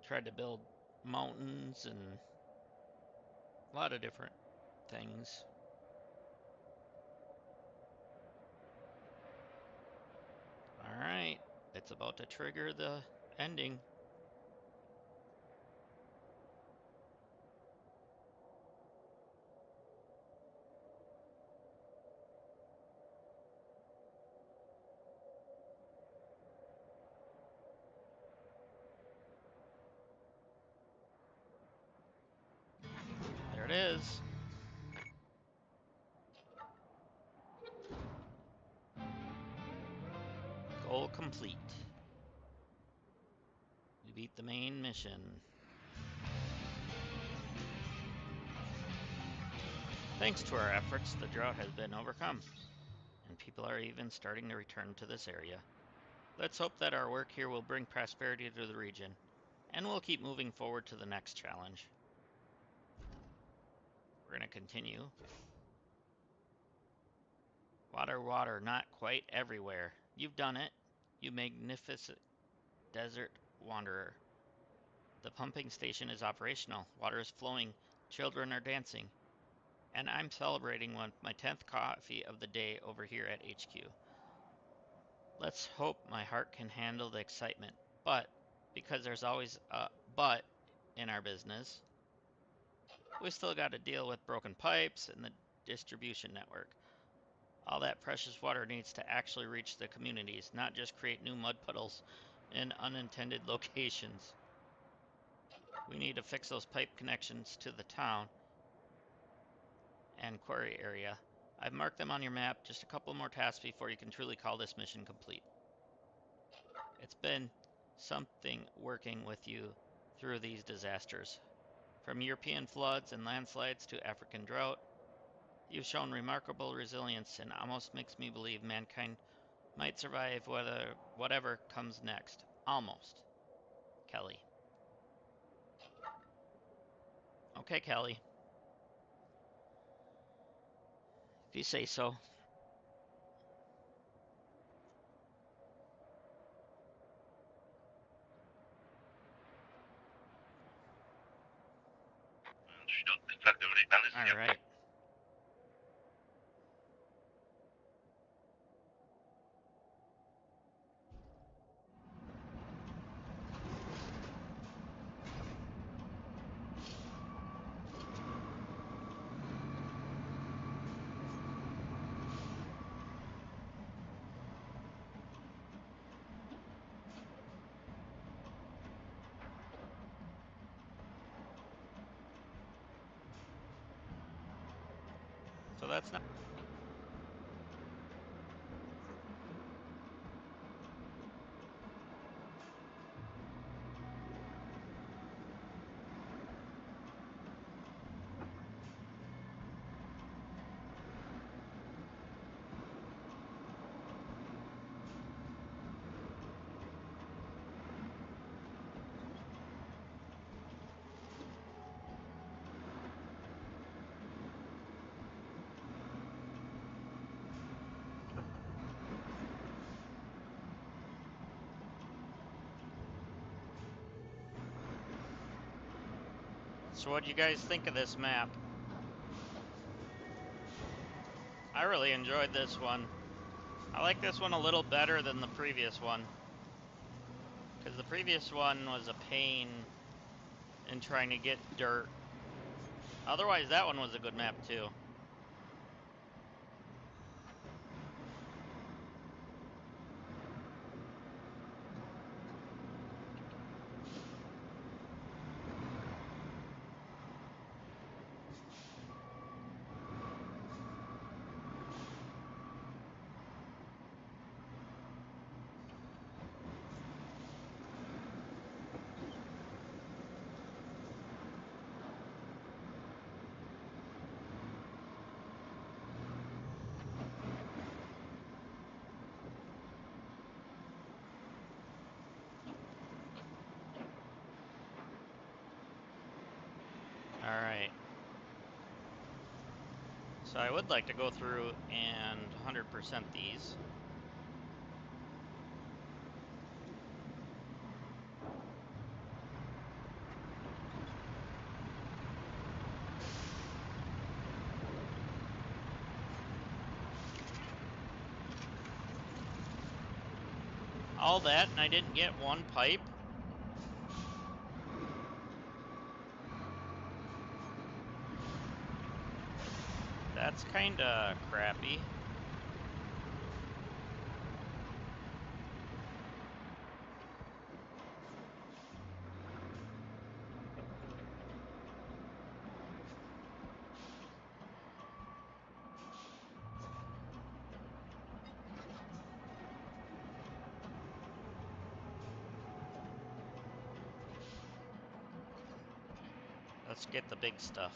tried to build mountains and a lot of different things. All right, it's about to trigger the ending. There it is. Goal complete. We beat the main mission. Thanks to our efforts, the drought has been overcome, and people are even starting to return to this area. Let's hope that our work here will bring prosperity to the region, and we'll keep moving forward to the next challenge. We're going to continue. Water, water, not quite everywhere. You've done it, you magnificent desert wanderer. The pumping station is operational. Water is flowing. Children are dancing. And I'm celebrating my 10th coffee of the day over here at HQ. Let's hope my heart can handle the excitement. But, because there's always a but in our business, we still got to deal with broken pipes and the distribution network. All that precious water needs to actually reach the communities, not just create new mud puddles in unintended locations. We need to fix those pipe connections to the town and quarry area. I've marked them on your map. Just a couple more tasks before you can truly call this mission complete. It's been something working with you through these disasters. From European floods and landslides to African drought, you've shown remarkable resilience and almost makes me believe mankind might survive whatever comes next. Almost. Kelly. Okay, Kelly. If you say so. All right. So that's not. So what do you guys think of this map? I really enjoyed this one. I like this one a little better than the previous one, because the previous one was a pain in trying to get dirt. Otherwise, that one was a good map too. Alright. So I would like to go through and 100% these. All that, and I didn't get one pipe. That's kinda crappy. Let's get the big stuff.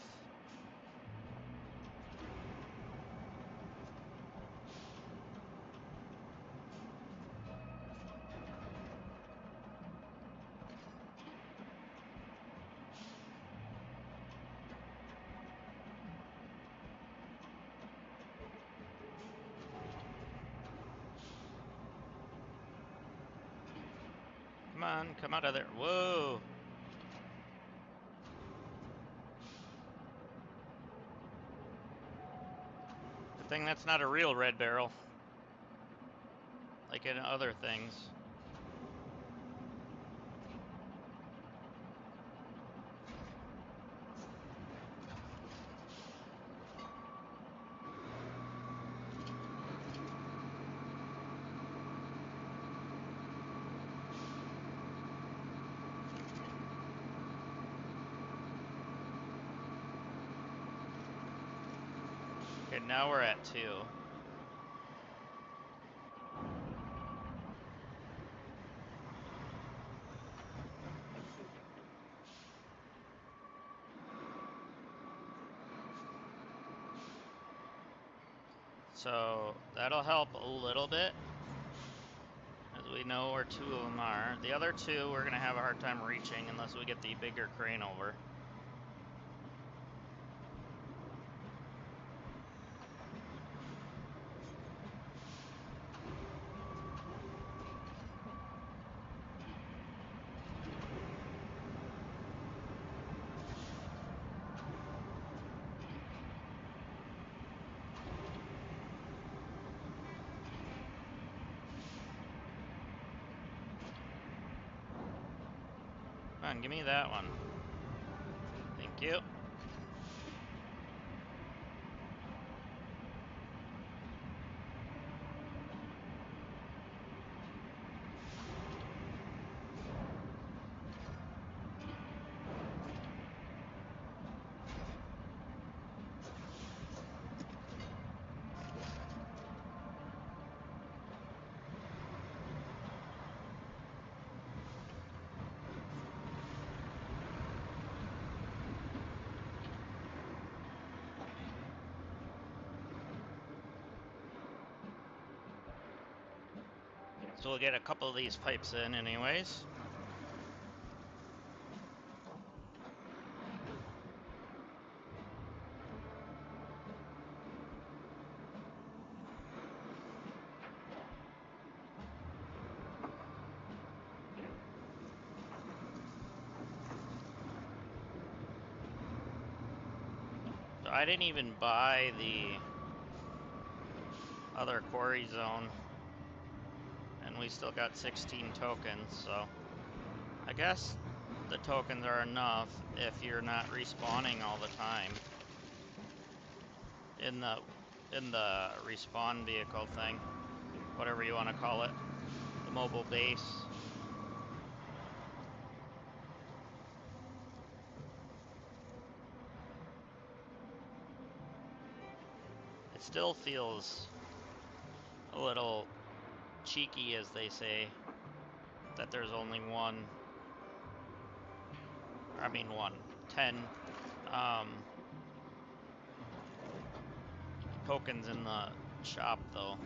Come on, come out of there. Whoa! Good thing that's not a real red barrel. Like in other things. Okay, now we're at 2. So that'll help a little bit, as we know where 2 of them are. The other 2 we're gonna have a hard time reaching unless we get the bigger crane over. Come on, give me that one. Thank you. So we'll get a couple of these pipes in anyways. So I didn't even buy the other quarry zone, and we still got 16 tokens, so I guess the tokens are enough if you're not respawning all the time in the respawn vehicle thing, whatever you want to call it, the mobile base. It still feels a little cheeky, as they say, that there's only one, I mean 10 tokens in the shop though.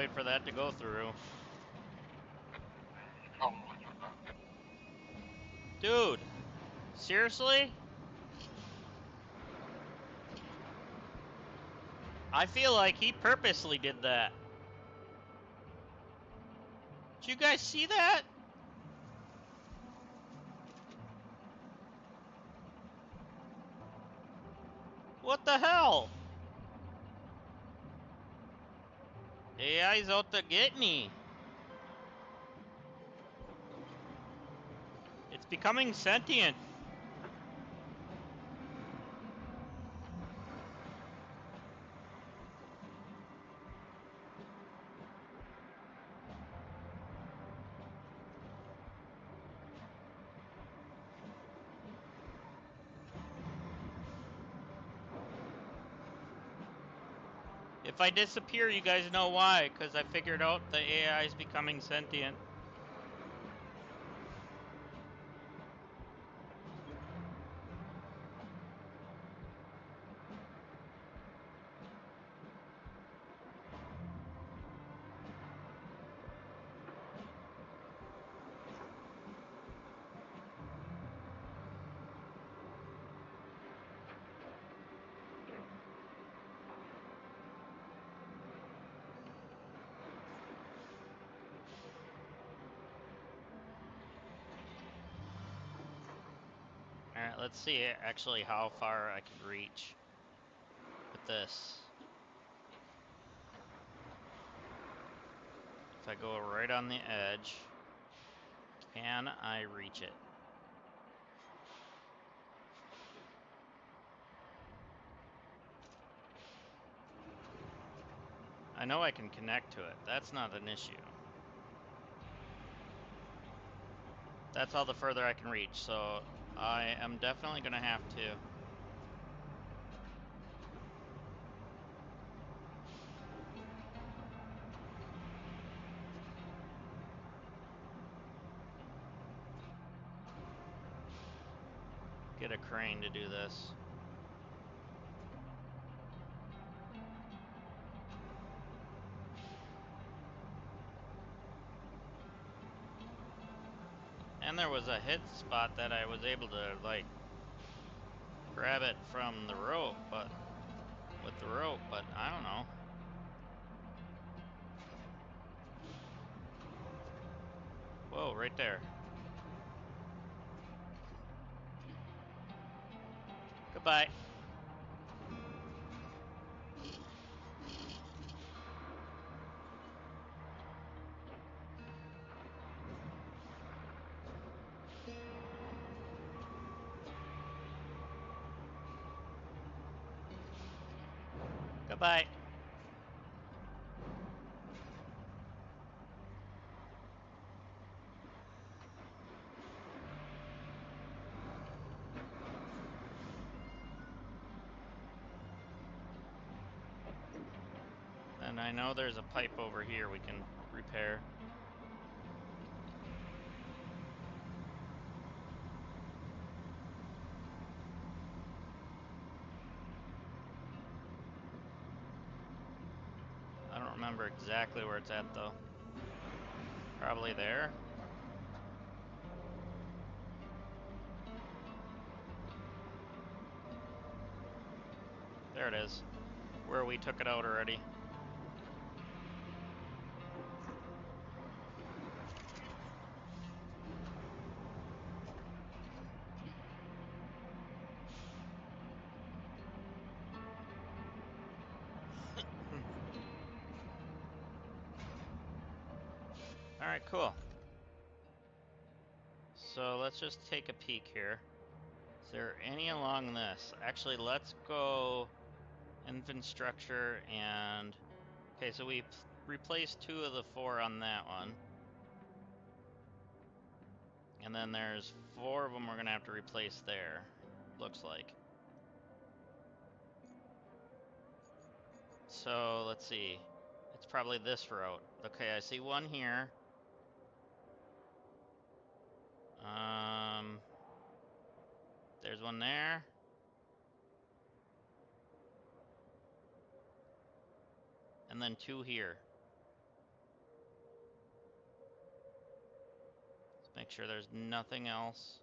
wait for that to go through. Dude, seriously? I feel like he purposely did that. Did you guys see that? What the hell? AI's out to get me. It's becoming sentient. If I disappear, you guys know why, because I figured out the AI is becoming sentient. Alright, let's see actually how far I can reach with this. If I go right on the edge, can I reach it? I know I can connect to it. That's not an issue. That's all the further I can reach, so I am definitely gonna have to. Get a crane to do this. And there was a hit spot that I was able to, like, grab it from the rope, but with the rope, but I don't know. Whoa, right there. Goodbye. Goodbye. And I know there's a pipe over here we can repair. I don't remember exactly where it's at though. Probably there. There it is. Where we took it out already. Alright, cool. So let's just take a peek here. Is there any along this? Actually, let's go infrastructure and... Okay, so we replaced 2 of the 4 on that one. And then there's 4 of them we're gonna have to replace there. Looks like. So, let's see. It's probably this route. Okay, I see one here. There's one there. And then 2 here. make sure there's nothing else.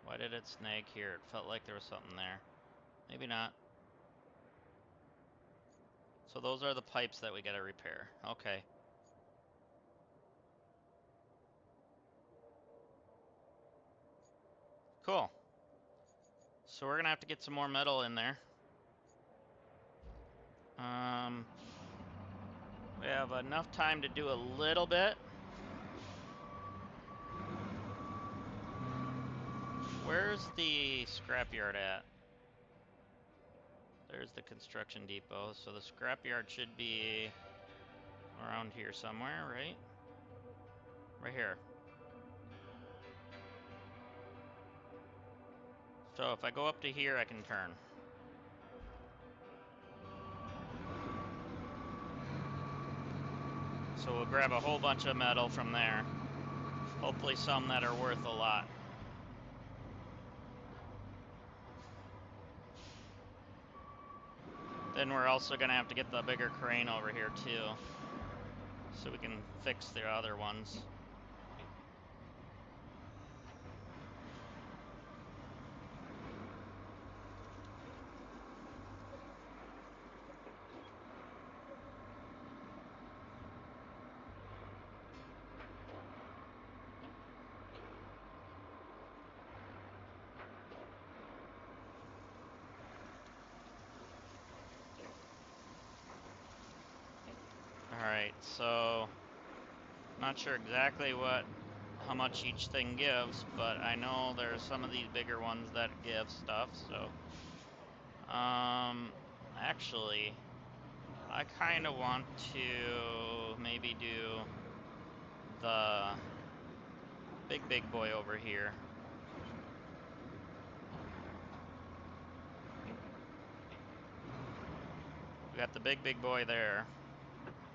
Why did it snag here? It felt like there was something there. Maybe not. So those are the pipes that we gotta repair. Okay. Cool. So we're gonna have to get some more metal in there. We have enough time to do a little bit. Where's the scrapyard at? There's the construction depot. So the scrapyard should be around here somewhere, right? Right here. So if I go up to here, I can turn. So we'll grab a whole bunch of metal from there. Hopefully some that are worth a lot. Then we're also gonna have to get the bigger crane over here too, so we can fix the other ones. Alright, so not sure exactly how much each thing gives, but I know there's some of these bigger ones that give stuff, so actually I kinda want to maybe do the big boy over here. We got the big boy there.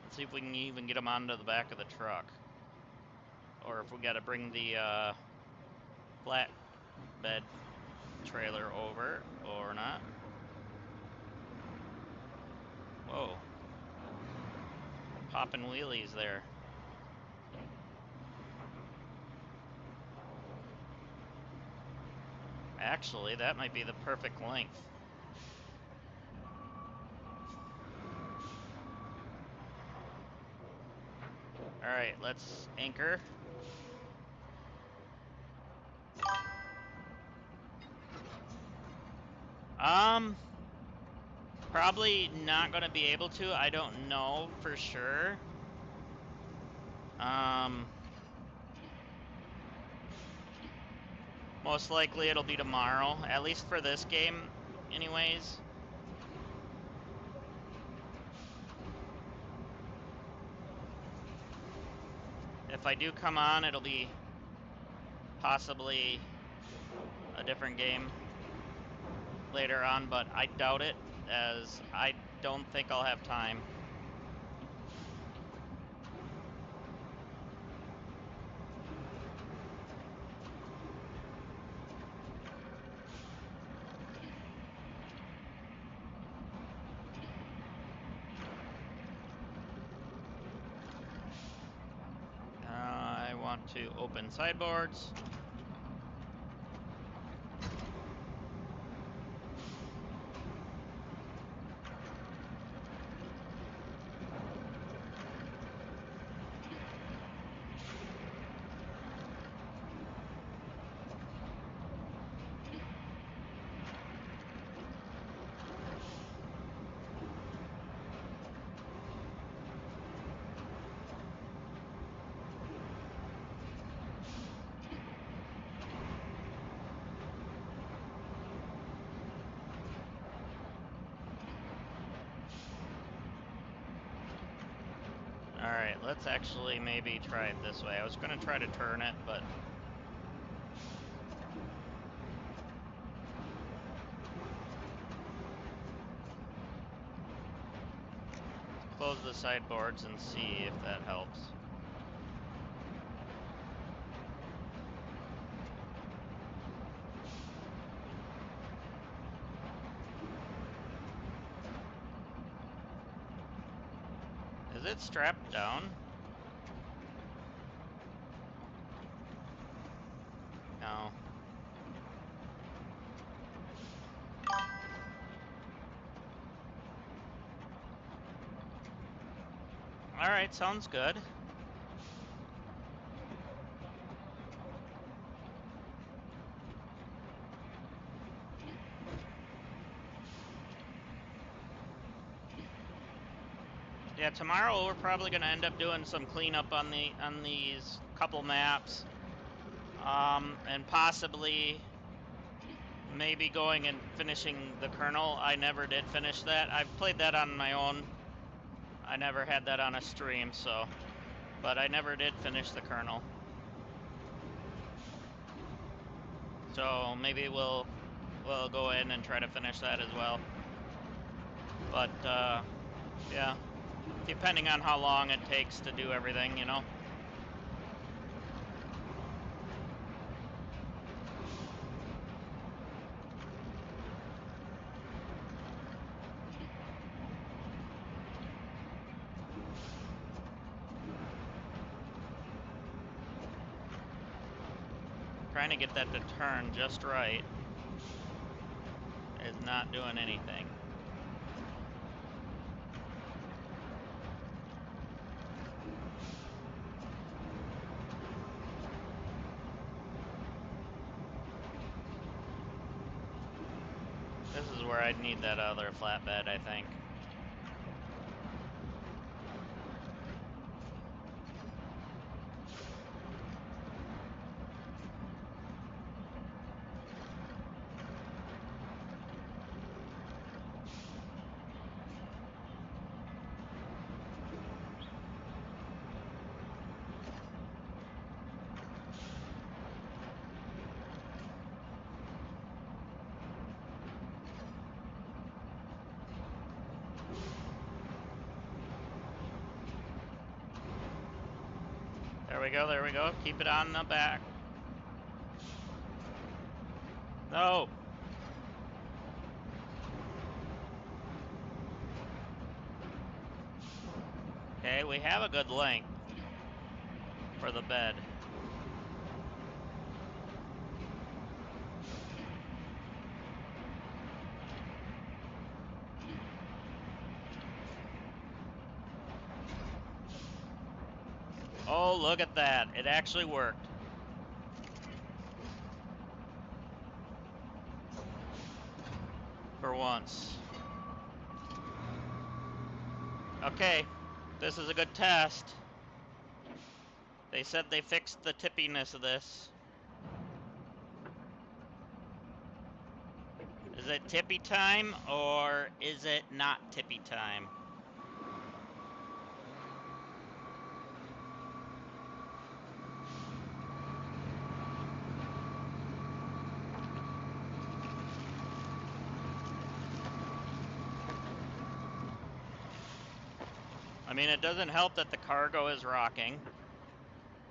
Let's see if we can even get him onto the back of the truck. Or if we gotta bring the flatbed trailer over, or not. Whoa. Popping wheelies there. Actually, that might be the perfect length. Alright, let's anchor. Probably not gonna be able to. I don't know for sure. Most likely it'll be tomorrow, at least for this game, anyways. If I do come on, it'll be possibly a different game later on, but I doubt it, as I don't think I'll have time. I want to open sideboards. Alright, let's actually maybe try it this way. I was gonna try to turn it, but close the sideboards and see if that helps. Is it strapped down? Alright, sounds good. Yeah, tomorrow we're probably gonna end up doing some cleanup on these couple maps. And possibly maybe going and finishing the kernel. I never did finish that. I've played that on my own. I never had that on a stream, so... But I never did finish the kernel. So maybe we'll go in and try to finish that as well. But, yeah. Depending on how long it takes to do everything, you know? Trying to get that to turn just right is not doing anything. This is where I'd need that other flatbed, I think. There we go, there we go. Keep it on the back. No! Okay, we have a good length for the bed. Oh, look at that. It actually worked. For once. Okay, this is a good test. They said they fixed the tippiness of this. Is it tippy time, or is it not tippy time? I mean, it doesn't help that the cargo is rocking.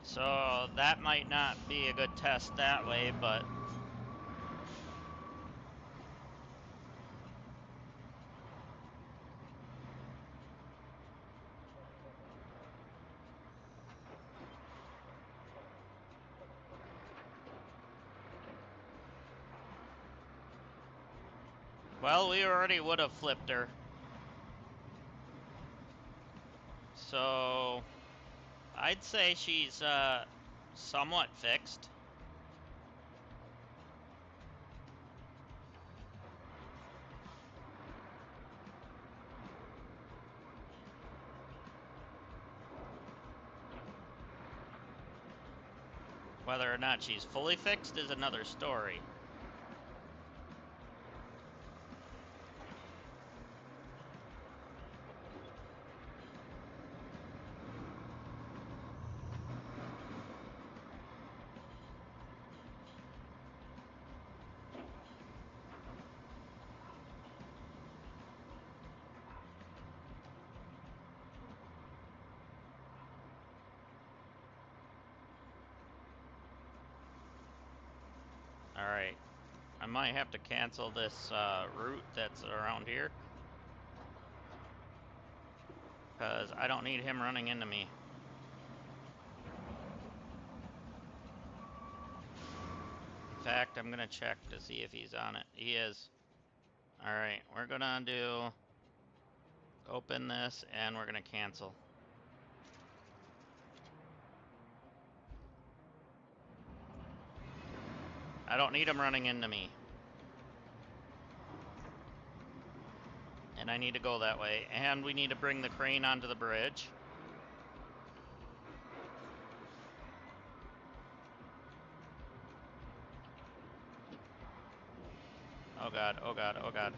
So that might not be a good test that way, but... Well, we already would have flipped her. So... I'd say she's, somewhat fixed. Whether or not she's fully fixed is another story. Alright. I might have to cancel this route that's around here. Because I don't need him running into me. In fact, I'm going to check to see if he's on it. He is. Alright, we're going to do... Open this, and we're going to cancel. I don't need them running into me. And I need to go that way. And we need to bring the crane onto the bridge. Oh god, oh god, oh god.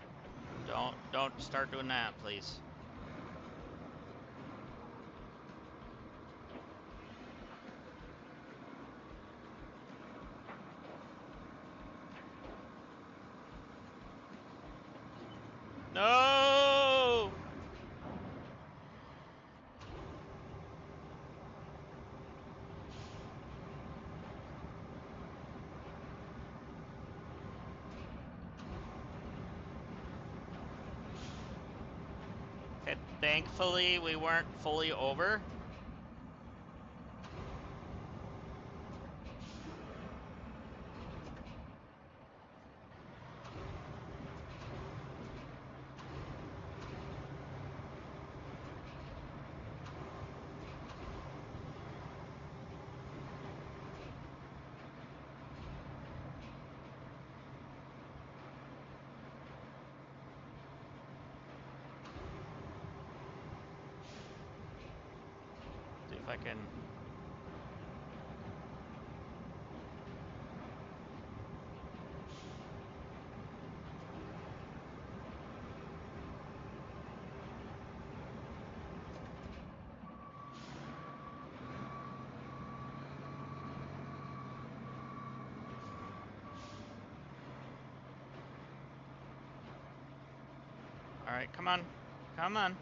Don't start doing that, please. No! Okay, thankfully we weren't fully over. See if I can... Alright, come on. Come on.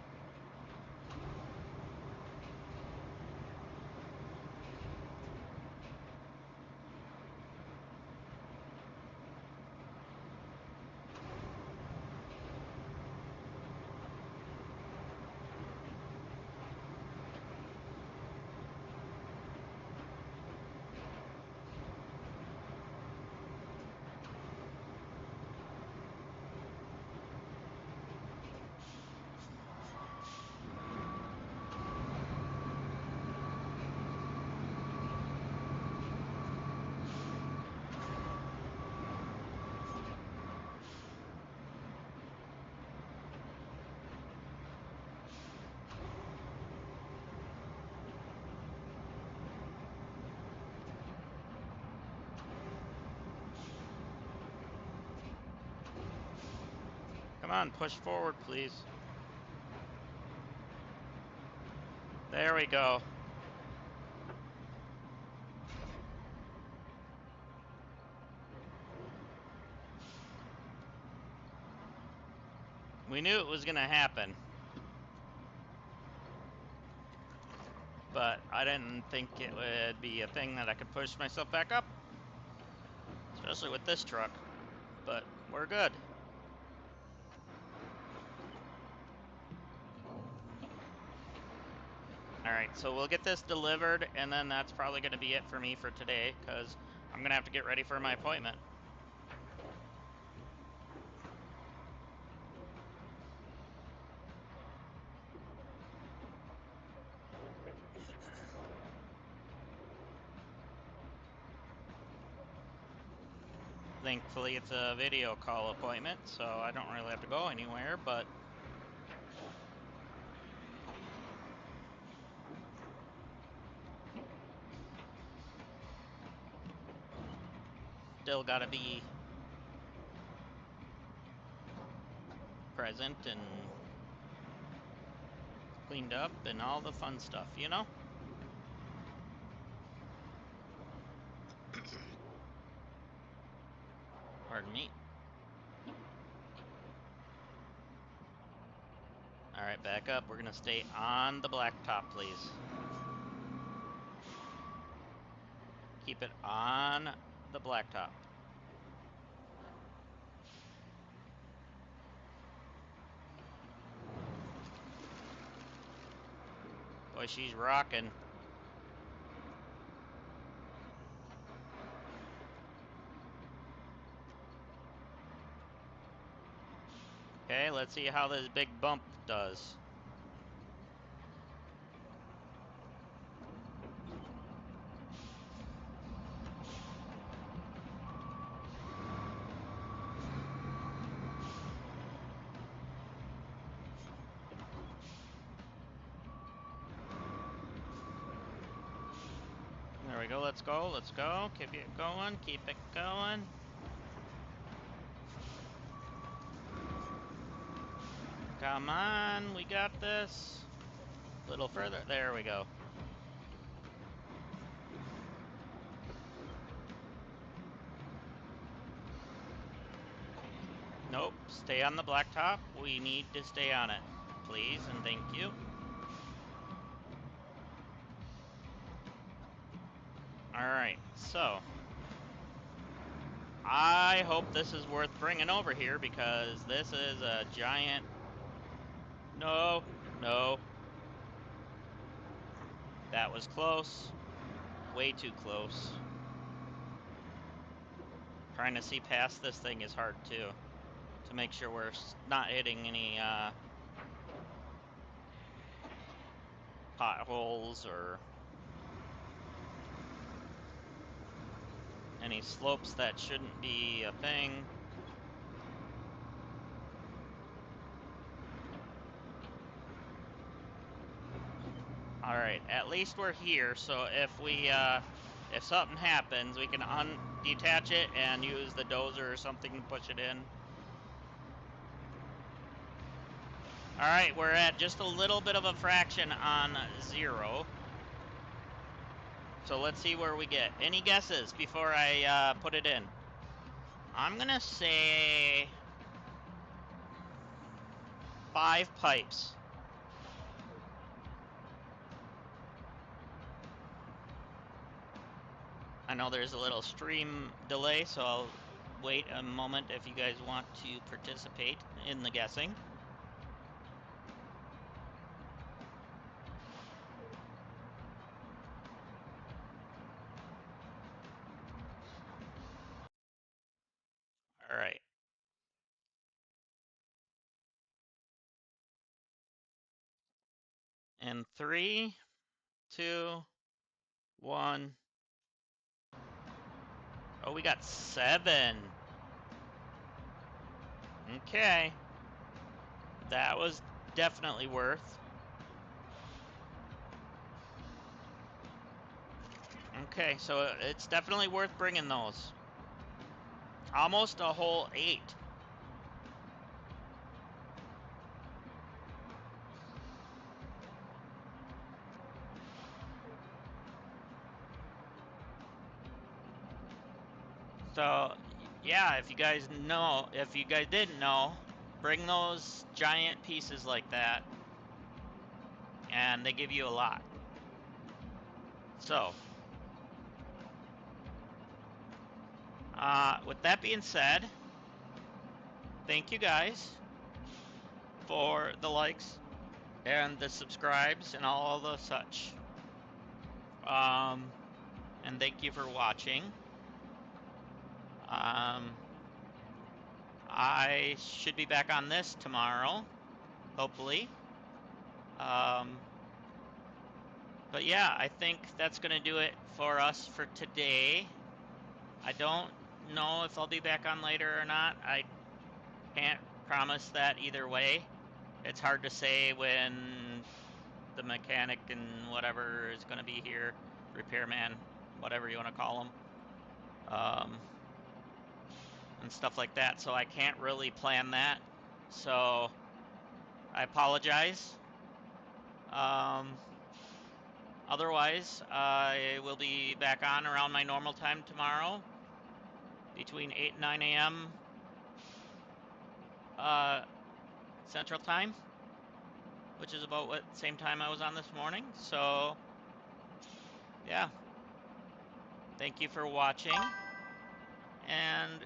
Come on, push forward, please. There we go. We knew it was gonna happen. But I didn't think it would be a thing that I could push myself back up. Especially with this truck. But we're good. Alright, so we'll get this delivered, and then that's probably going to be it for me for today, because I'm going to have to get ready for my appointment. Thankfully, it's a video call appointment, so I don't really have to go anywhere, but... Still gotta be present and cleaned up and all the fun stuff, you know? Pardon me. Alright, back up. We're gonna stay on the blacktop, please. Keep it on the blacktop. Boy, she's rocking. Okay, let's see how this big bump does. we go, let's go, let's go. Keep it going, keep it going. Come on, we got this. A little further, there we go. Nope, stay on the blacktop. We need to stay on it, please, and thank you. Alright, so I hope this is worth bringing over here because this is a giant... No, no. That was close. Way too close. Trying to see past this thing is hard too. To make sure we're not hitting any potholes or any slopes that shouldn't be a thing. Alright, at least we're here, so if something happens, we can detach it and use the dozer or something to push it in. Alright, we're at just a little bit of a fraction on 0. So let's see where we get. Any guesses before I put it in? I'm gonna say 5 pipes. I know there's a little stream delay, so I'll wait a moment if you guys want to participate in the guessing. All right. And 3, 2, 1. Oh, we got 7. Okay. That was definitely worth. Okay, so it's definitely worth bringing those. Almost a whole 8. So, yeah, if you guys didn't know, bring those giant pieces like that, and they give you a lot. So, with that being said, thank you guys for the likes and the subscribes and all the such. And thank you for watching. I should be back on this tomorrow, hopefully. But yeah, I think that's gonna do it for us for today. I don't know if I'll be back on later or not. I can't promise that either way. It's hard to say when the mechanic and whatever is gonna be here, repairman, whatever you want to call him, and stuff like that. So I can't really plan that. So I apologize. Otherwise, I will be back on around my normal time tomorrow, between 8 and 9 a.m. Central Time, which is about what same time I was on this morning. So, yeah. Thank you for watching, and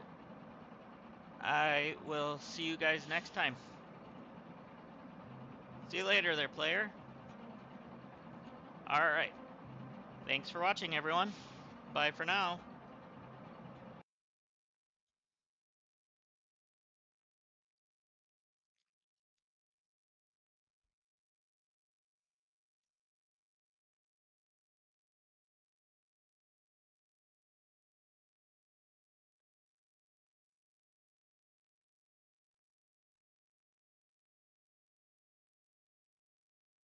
I will see you guys next time. See you later there, player. All right. Thanks for watching, everyone. Bye for now.